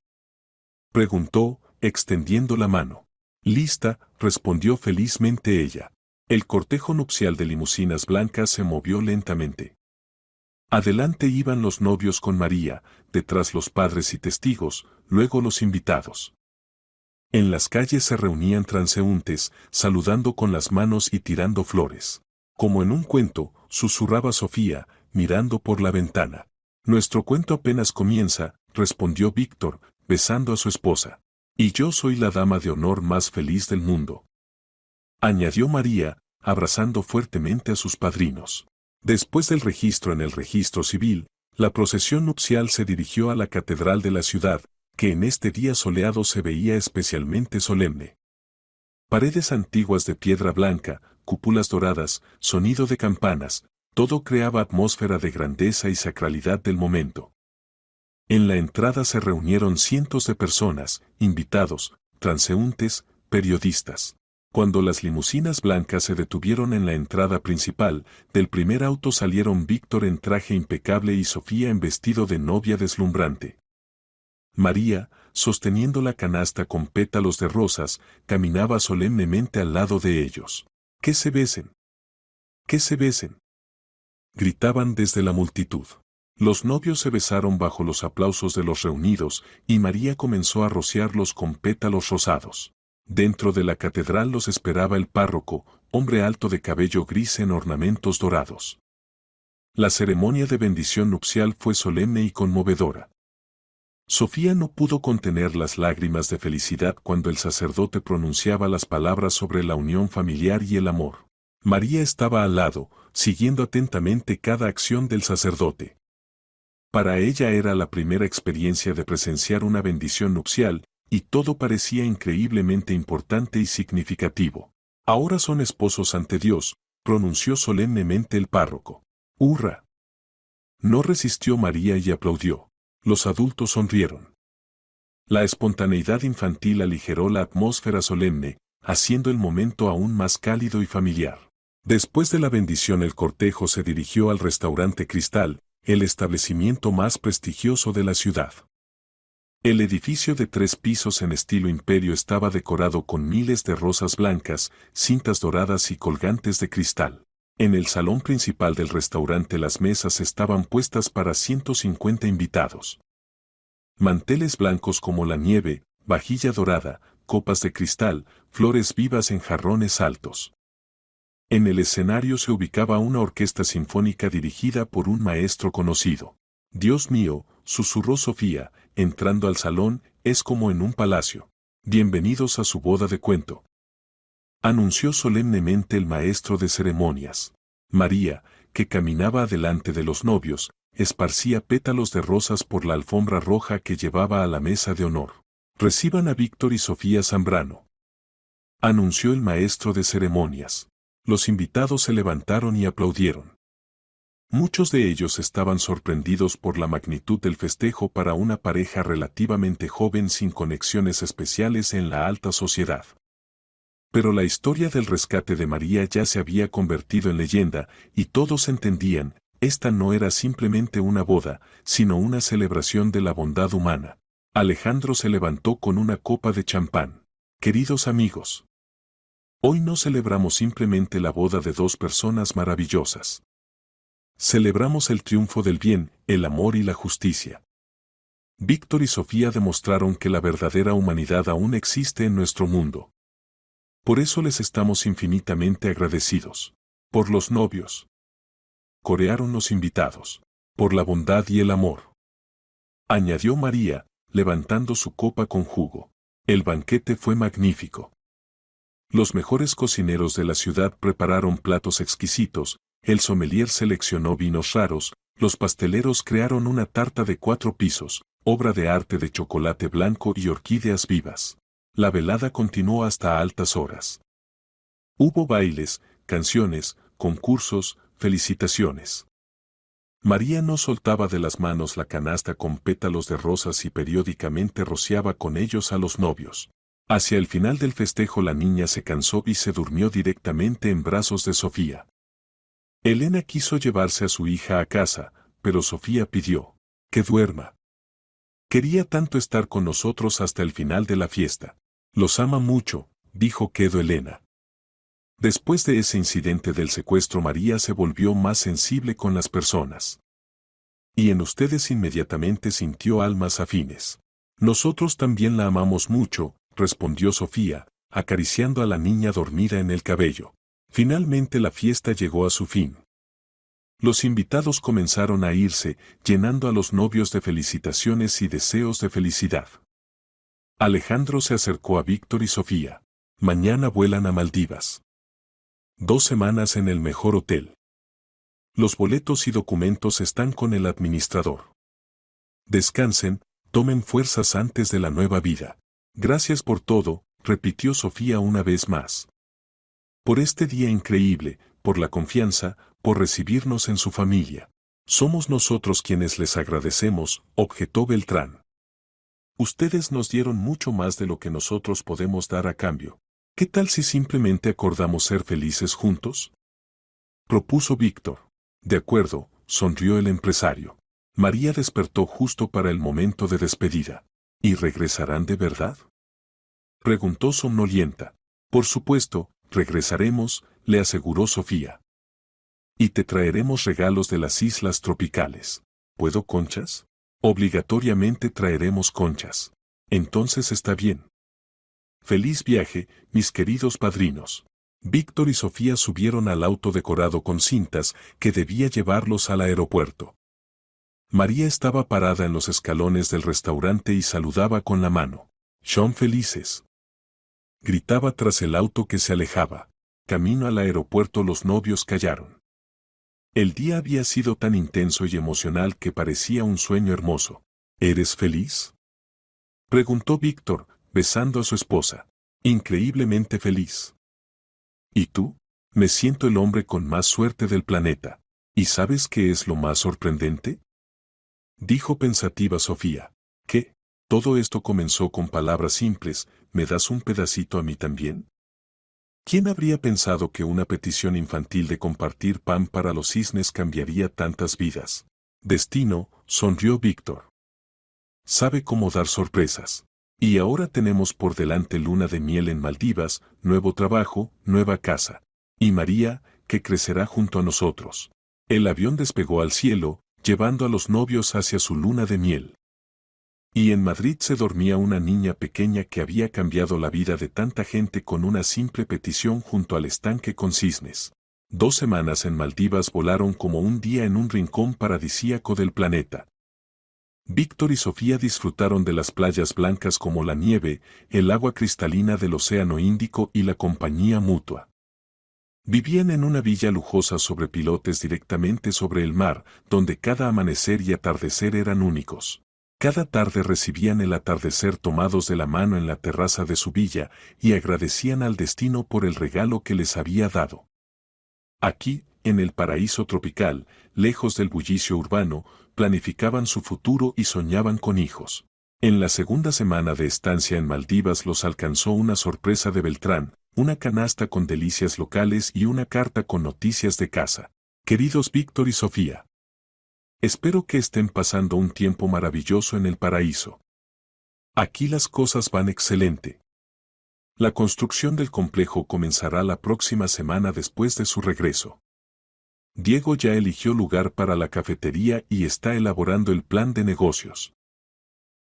preguntó, extendiendo la mano. Lista, respondió felizmente ella. El cortejo nupcial de limusinas blancas se movió lentamente. Adelante iban los novios con María, detrás los padres y testigos, luego los invitados. En las calles se reunían transeúntes, saludando con las manos y tirando flores. Como en un cuento, susurraba Sofía, mirando por la ventana. Nuestro cuento apenas comienza, respondió Víctor, besando a su esposa. Y yo soy la dama de honor más feliz del mundo, añadió María, abrazando fuertemente a sus padrinos. Después del registro en el registro civil, la procesión nupcial se dirigió a la catedral de la ciudad, que en este día soleado se veía especialmente solemne. Paredes antiguas de piedra blanca, cúpulas doradas, sonido de campanas, todo creaba atmósfera de grandeza y sacralidad del momento. En la entrada se reunieron cientos de personas, invitados, transeúntes, periodistas. Cuando las limusinas blancas se detuvieron en la entrada principal, del primer auto salieron Víctor en traje impecable y Sofía en vestido de novia deslumbrante. María, sosteniendo la canasta con pétalos de rosas, caminaba solemnemente al lado de ellos. ¡Que se besen! ¡Que se besen! Gritaban desde la multitud. Los novios se besaron bajo los aplausos de los reunidos, y María comenzó a rociarlos con pétalos rosados. Dentro de la catedral los esperaba el párroco, hombre alto de cabello gris en ornamentos dorados. La ceremonia de bendición nupcial fue solemne y conmovedora. Sofía no pudo contener las lágrimas de felicidad cuando el sacerdote pronunciaba las palabras sobre la unión familiar y el amor. María estaba al lado, siguiendo atentamente cada acción del sacerdote. Para ella era la primera experiencia de presenciar una bendición nupcial, y todo parecía increíblemente importante y significativo. Ahora son esposos ante Dios, pronunció solemnemente el párroco. ¡Hurra! No resistió María y aplaudió. Los adultos sonrieron. La espontaneidad infantil aligeró la atmósfera solemne, haciendo el momento aún más cálido y familiar. Después de la bendición el cortejo se dirigió al restaurante Cristal, el establecimiento más prestigioso de la ciudad. El edificio de 3 pisos en estilo imperio estaba decorado con miles de rosas blancas, cintas doradas y colgantes de cristal. En el salón principal del restaurante las mesas estaban puestas para 150 invitados. Manteles blancos como la nieve, vajilla dorada, copas de cristal, flores vivas en jarrones altos. En el escenario se ubicaba una orquesta sinfónica dirigida por un maestro conocido. Dios mío, susurró Sofía, entrando al salón, es como en un palacio. Bienvenidos a su boda de cuento. Anunció solemnemente el maestro de ceremonias. María, que caminaba adelante de los novios, esparcía pétalos de rosas por la alfombra roja que llevaba a la mesa de honor. Reciban a Víctor y Sofía Zambrano. Anunció el maestro de ceremonias. Los invitados se levantaron y aplaudieron. Muchos de ellos estaban sorprendidos por la magnitud del festejo para una pareja relativamente joven sin conexiones especiales en la alta sociedad. Pero la historia del rescate de María ya se había convertido en leyenda, y todos entendían, esta no era simplemente una boda, sino una celebración de la bondad humana. Alejandro se levantó con una copa de champán. Queridos amigos, hoy no celebramos simplemente la boda de 2 personas maravillosas. Celebramos el triunfo del bien, el amor y la justicia. Víctor y Sofía demostraron que la verdadera humanidad aún existe en nuestro mundo. Por eso les estamos infinitamente agradecidos. Por los novios. Corearon los invitados. Por la bondad y el amor. Añadió María, levantando su copa con jugo. El banquete fue magnífico. Los mejores cocineros de la ciudad prepararon platos exquisitos, el sommelier seleccionó vinos raros, los pasteleros crearon una tarta de 4 pisos, obra de arte de chocolate blanco y orquídeas vivas. La velada continuó hasta altas horas. Hubo bailes, canciones, concursos, felicitaciones. María no soltaba de las manos la canasta con pétalos de rosas y periódicamente rociaba con ellos a los novios. Hacia el final del festejo la niña se cansó y se durmió directamente en brazos de Sofía. Elena quiso llevarse a su hija a casa, pero Sofía pidió que duerma. Quería tanto estar con nosotros hasta el final de la fiesta. Los ama mucho, dijo quedo Elena. Después de ese incidente del secuestro María se volvió más sensible con las personas. Y en ustedes inmediatamente sintió almas afines. Nosotros también la amamos mucho, respondió Sofía, acariciando a la niña dormida en el cabello. Finalmente la fiesta llegó a su fin. Los invitados comenzaron a irse, llenando a los novios de felicitaciones y deseos de felicidad. Alejandro se acercó a Víctor y Sofía. Mañana vuelan a Maldivas. 2 semanas en el mejor hotel. Los boletos y documentos están con el administrador. Descansen, tomen fuerzas antes de la nueva vida. Gracias por todo, repitió Sofía una vez más. Por este día increíble, por la confianza, por recibirnos en su familia. Somos nosotros quienes les agradecemos, objetó Beltrán. Ustedes nos dieron mucho más de lo que nosotros podemos dar a cambio. ¿Qué tal si simplemente acordamos ser felices juntos? Propuso Víctor. De acuerdo, sonrió el empresario. María despertó justo para el momento de despedida. ¿Y regresarán de verdad? Preguntó somnolienta. Por supuesto, regresaremos, le aseguró Sofía. Y te traeremos regalos de las islas tropicales. ¿Puedo conchas? Obligatoriamente traeremos conchas. Entonces está bien. Feliz viaje, mis queridos padrinos. Víctor y Sofía subieron al auto decorado con cintas que debía llevarlos al aeropuerto. María estaba parada en los escalones del restaurante y saludaba con la mano. «Son felices», gritaba tras el auto que se alejaba. Camino al aeropuerto los novios callaron. El día había sido tan intenso y emocional que parecía un sueño hermoso. ¿Eres feliz?, preguntó Víctor, besando a su esposa. Increíblemente feliz. ¿Y tú? Me siento el hombre con más suerte del planeta. ¿Y sabes qué es lo más sorprendente?, dijo pensativa Sofía. ¿Qué? Todo esto comenzó con palabras simples. ¿Me das un pedacito a mí también? ¿Quién habría pensado que una petición infantil de compartir pan para los cisnes cambiaría tantas vidas? Destino, sonrió Víctor. Sabe cómo dar sorpresas. Y ahora tenemos por delante luna de miel en Maldivas, nuevo trabajo, nueva casa. Y María, que crecerá junto a nosotros. El avión despegó al cielo, llevando a los novios hacia su luna de miel. Y en Madrid se dormía una niña pequeña que había cambiado la vida de tanta gente con una simple petición junto al estanque con cisnes. 2 semanas en Maldivas volaron como un día en un rincón paradisíaco del planeta. Víctor y Sofía disfrutaron de las playas blancas como la nieve, el agua cristalina del Océano Índico y la compañía mutua. Vivían en una villa lujosa sobre pilotes directamente sobre el mar, donde cada amanecer y atardecer eran únicos. Cada tarde recibían el atardecer tomados de la mano en la terraza de su villa y agradecían al destino por el regalo que les había dado. Aquí, en el paraíso tropical, lejos del bullicio urbano, planificaban su futuro y soñaban con hijos. En la segunda semana de estancia en Maldivas los alcanzó una sorpresa de Beltrán, una canasta con delicias locales y una carta con noticias de casa. Queridos Víctor y Sofía, espero que estén pasando un tiempo maravilloso en el paraíso. Aquí las cosas van excelente. La construcción del complejo comenzará la próxima semana después de su regreso. Diego ya eligió lugar para la cafetería y está elaborando el plan de negocios.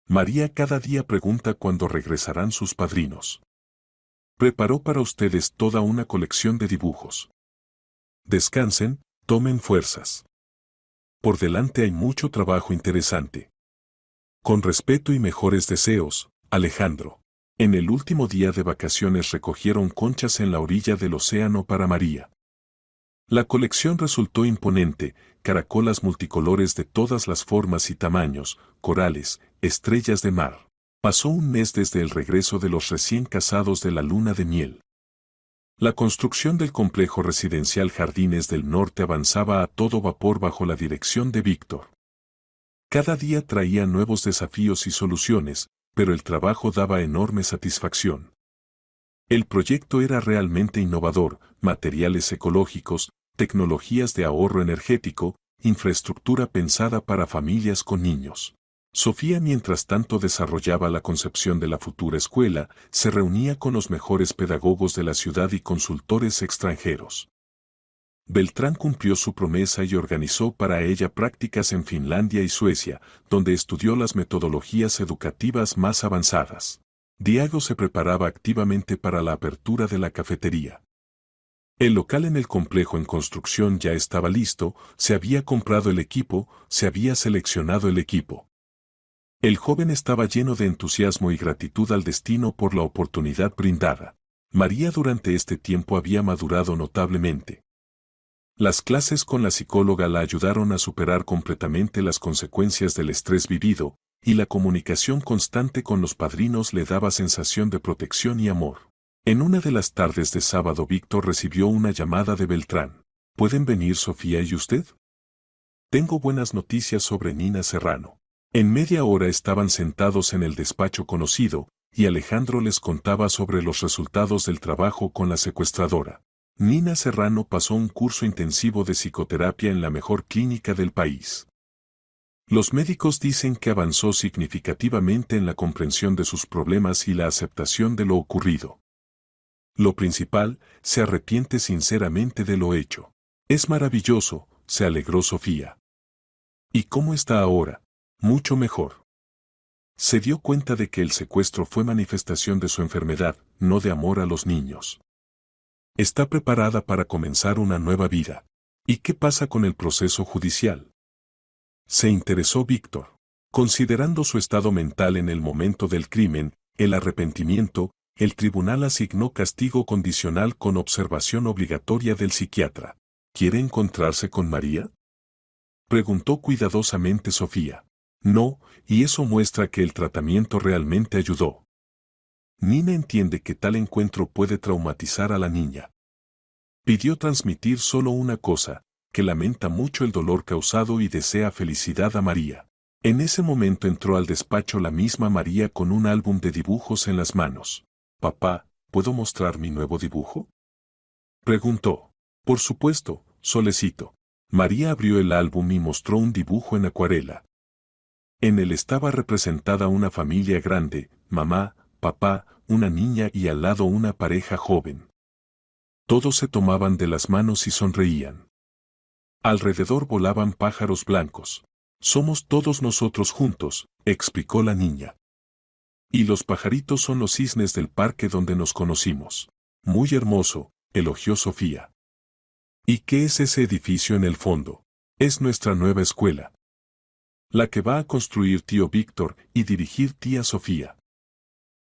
María cada día pregunta cuándo regresarán sus padrinos. Preparó para ustedes toda una colección de dibujos. Descansen, tomen fuerzas. Por delante hay mucho trabajo interesante. Con respeto y mejores deseos, Alejandro. En el último día de vacaciones recogieron conchas en la orilla del océano para María. La colección resultó imponente, caracolas multicolores de todas las formas y tamaños, corales, estrellas de mar. Pasó un mes desde el regreso de los recién casados de la luna de miel. La construcción del complejo residencial Jardines del Norte avanzaba a todo vapor bajo la dirección de Víctor. Cada día traía nuevos desafíos y soluciones, pero el trabajo daba enorme satisfacción. El proyecto era realmente innovador: materiales ecológicos, tecnologías de ahorro energético, infraestructura pensada para familias con niños. Sofía, mientras tanto, desarrollaba la concepción de la futura escuela, se reunía con los mejores pedagogos de la ciudad y consultores extranjeros. Beltrán cumplió su promesa y organizó para ella prácticas en Finlandia y Suecia, donde estudió las metodologías educativas más avanzadas. Diego se preparaba activamente para la apertura de la cafetería. El local en el complejo en construcción ya estaba listo, se había comprado el equipo, se había seleccionado el equipo. El joven estaba lleno de entusiasmo y gratitud al destino por la oportunidad brindada. María durante este tiempo había madurado notablemente. Las clases con la psicóloga la ayudaron a superar completamente las consecuencias del estrés vivido, y la comunicación constante con los padrinos le daba sensación de protección y amor. En una de las tardes de sábado Víctor recibió una llamada de Beltrán. ¿Pueden venir Sofía y usted? Tengo buenas noticias sobre Nina Serrano. En media hora estaban sentados en el despacho conocido, y Alejandro les contaba sobre los resultados del trabajo con la secuestradora. Nina Serrano pasó un curso intensivo de psicoterapia en la mejor clínica del país. Los médicos dicen que avanzó significativamente en la comprensión de sus problemas y la aceptación de lo ocurrido. Lo principal, se arrepiente sinceramente de lo hecho. Es maravilloso, se alegró Sofía. ¿Y cómo está ahora? Mucho mejor. Se dio cuenta de que el secuestro fue manifestación de su enfermedad, no de amor a los niños. Está preparada para comenzar una nueva vida. ¿Y qué pasa con el proceso judicial? Se interesó Víctor. Considerando su estado mental en el momento del crimen, el arrepentimiento, el tribunal asignó castigo condicional con observación obligatoria del psiquiatra. ¿Quiere encontrarse con María? Preguntó cuidadosamente Sofía. No, y eso muestra que el tratamiento realmente ayudó. Nina entiende que tal encuentro puede traumatizar a la niña. Pidió transmitir solo una cosa, que lamenta mucho el dolor causado y desea felicidad a María. En ese momento entró al despacho la misma María con un álbum de dibujos en las manos. Papá, ¿puedo mostrar mi nuevo dibujo? Preguntó. Por supuesto, Solecito. María abrió el álbum y mostró un dibujo en acuarela. En él estaba representada una familia grande, mamá, papá, una niña y al lado una pareja joven. Todos se tomaban de las manos y sonreían. Alrededor volaban pájaros blancos. Somos todos nosotros juntos, explicó la niña. Y los pajaritos son los cisnes del parque donde nos conocimos. Muy hermoso, elogió Sofía. ¿Y qué es ese edificio en el fondo? Es nuestra nueva escuela. La que va a construir tío Víctor y dirigir tía Sofía.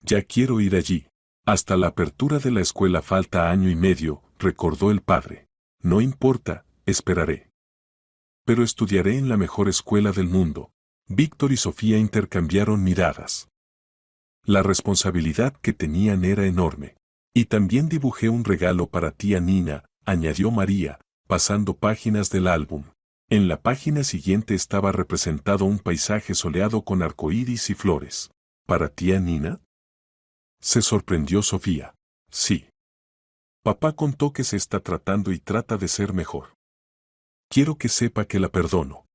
Ya quiero ir allí. Hasta la apertura de la escuela falta año y medio, recordó el padre. No importa, esperaré. Pero estudiaré en la mejor escuela del mundo. Víctor y Sofía intercambiaron miradas. La responsabilidad que tenían era enorme. Y también dibujé un regalo para tía Nina, añadió María, pasando páginas del álbum. En la página siguiente estaba representado un paisaje soleado con arcoíris y flores. ¿Para tía Nina? Se sorprendió Sofía. Sí. Papá contó que se está tratando y trata de ser mejor. Quiero que sepa que la perdono.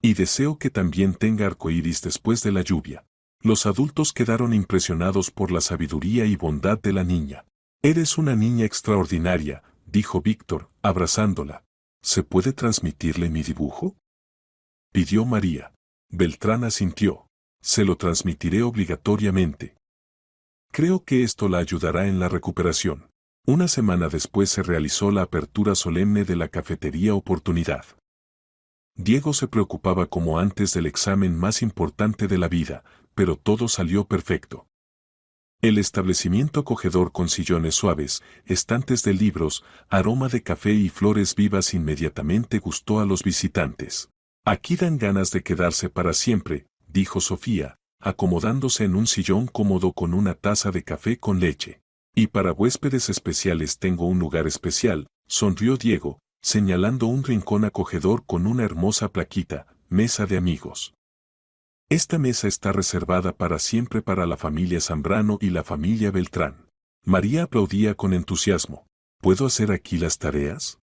Y deseo que también tenga arcoíris después de la lluvia. Los adultos quedaron impresionados por la sabiduría y bondad de la niña. Eres una niña extraordinaria, dijo Víctor, abrazándola. ¿Se puede transmitirle mi dibujo? Pidió María. Beltrán asintió. Se lo transmitiré obligatoriamente. Creo que esto la ayudará en la recuperación. Una semana después se realizó la apertura solemne de la cafetería Oportunidad. Diego se preocupaba como antes del examen más importante de la vida, pero todo salió perfecto. El establecimiento acogedor con sillones suaves, estantes de libros, aroma de café y flores vivas inmediatamente gustó a los visitantes. Aquí dan ganas de quedarse para siempre, dijo Sofía, acomodándose en un sillón cómodo con una taza de café con leche. Y para huéspedes especiales tengo un lugar especial, sonrió Diego, señalando un rincón acogedor con una hermosa plaquita, mesa de amigos. Esta mesa está reservada para siempre para la familia Zambrano y la familia Beltrán. María aplaudía con entusiasmo. ¿Puedo hacer aquí las tareas?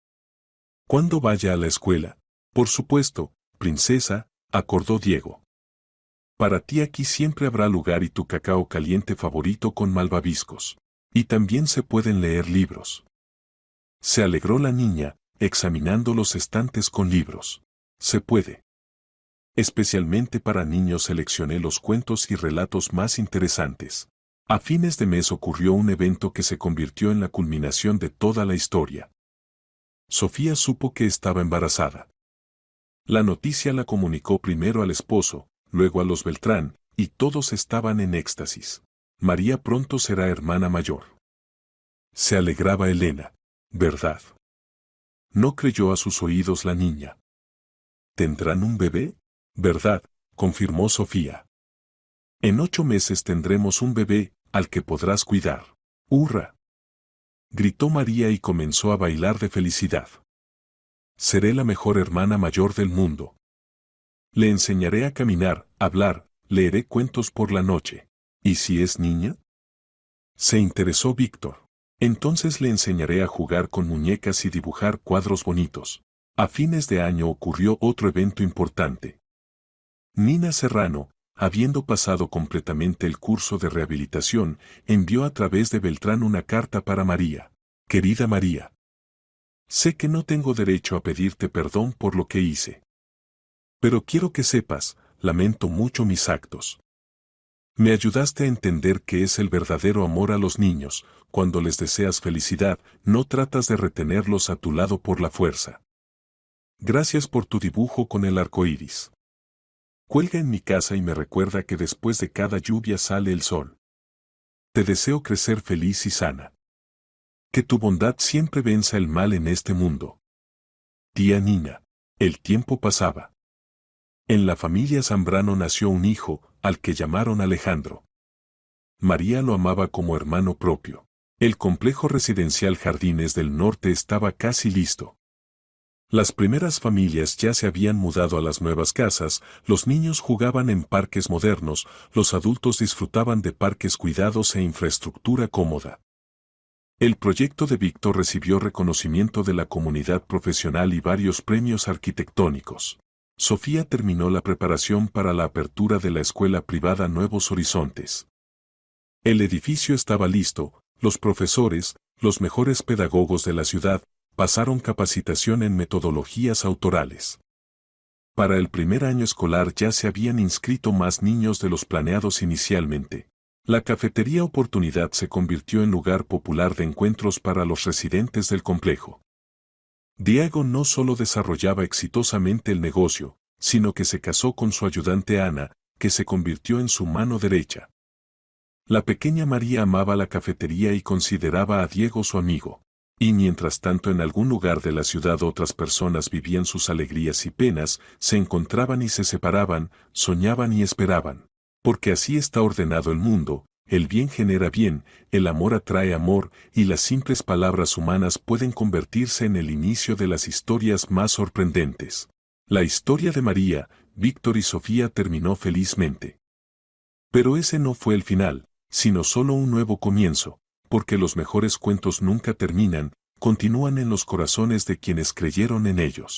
¿Cuándo vaya a la escuela? Por supuesto, princesa, acordó Diego. Para ti aquí siempre habrá lugar y tu cacao caliente favorito con malvaviscos. Y también se pueden leer libros. Se alegró la niña, examinando los estantes con libros. Se puede. Especialmente para niños seleccioné los cuentos y relatos más interesantes. A fines de mes ocurrió un evento que se convirtió en la culminación de toda la historia. Sofía supo que estaba embarazada. La noticia la comunicó primero al esposo, luego a los Beltrán, y todos estaban en éxtasis. María pronto será hermana mayor. Se alegraba Elena, ¿verdad? No creyó a sus oídos la niña. ¿Tendrán un bebé? ¿Verdad? confirmó Sofía. En 8 meses tendremos un bebé, al que podrás cuidar. ¡Hurra!, gritó María y comenzó a bailar de felicidad. Seré la mejor hermana mayor del mundo. Le enseñaré a caminar, hablar, leeré cuentos por la noche. ¿Y si es niña?, se interesó Víctor. Entonces le enseñaré a jugar con muñecas y dibujar cuadros bonitos. A fines de año ocurrió otro evento importante. Nina Serrano, habiendo pasado completamente el curso de rehabilitación, envió a través de Beltrán una carta para María. Querida María, sé que no tengo derecho a pedirte perdón por lo que hice. Pero quiero que sepas, lamento mucho mis actos. Me ayudaste a entender qué es el verdadero amor a los niños. Cuando les deseas felicidad, no tratas de retenerlos a tu lado por la fuerza. Gracias por tu dibujo con el arco iris. Cuelga en mi casa y me recuerda que después de cada lluvia sale el sol. Te deseo crecer feliz y sana. Que tu bondad siempre venza el mal en este mundo. Tía Nina. El tiempo pasaba. En la familia Zambrano nació un hijo, al que llamaron Alejandro. María lo amaba como hermano propio. El complejo residencial Jardines del Norte estaba casi listo. Las primeras familias ya se habían mudado a las nuevas casas, los niños jugaban en parques modernos, los adultos disfrutaban de parques cuidados e infraestructura cómoda. El proyecto de Víctor recibió reconocimiento de la comunidad profesional y varios premios arquitectónicos. Sofía terminó la preparación para la apertura de la escuela privada Nuevos Horizontes. El edificio estaba listo, los profesores, los mejores pedagogos de la ciudad, pasaron capacitación en metodologías autorales. Para el primer año escolar ya se habían inscrito más niños de los planeados inicialmente. La cafetería Oportunidad se convirtió en lugar popular de encuentros para los residentes del complejo. Diego no solo desarrollaba exitosamente el negocio, sino que se casó con su ayudante Ana, que se convirtió en su mano derecha. La pequeña María amaba la cafetería y consideraba a Diego su amigo. Y mientras tanto en algún lugar de la ciudad otras personas vivían sus alegrías y penas, se encontraban y se separaban, soñaban y esperaban. Porque así está ordenado el mundo, el bien genera bien, el amor atrae amor, y las simples palabras humanas pueden convertirse en el inicio de las historias más sorprendentes. La historia de María, Víctor y Sofía terminó felizmente. Pero ese no fue el final, sino solo un nuevo comienzo, porque los mejores cuentos nunca terminan, continúan en los corazones de quienes creyeron en ellos.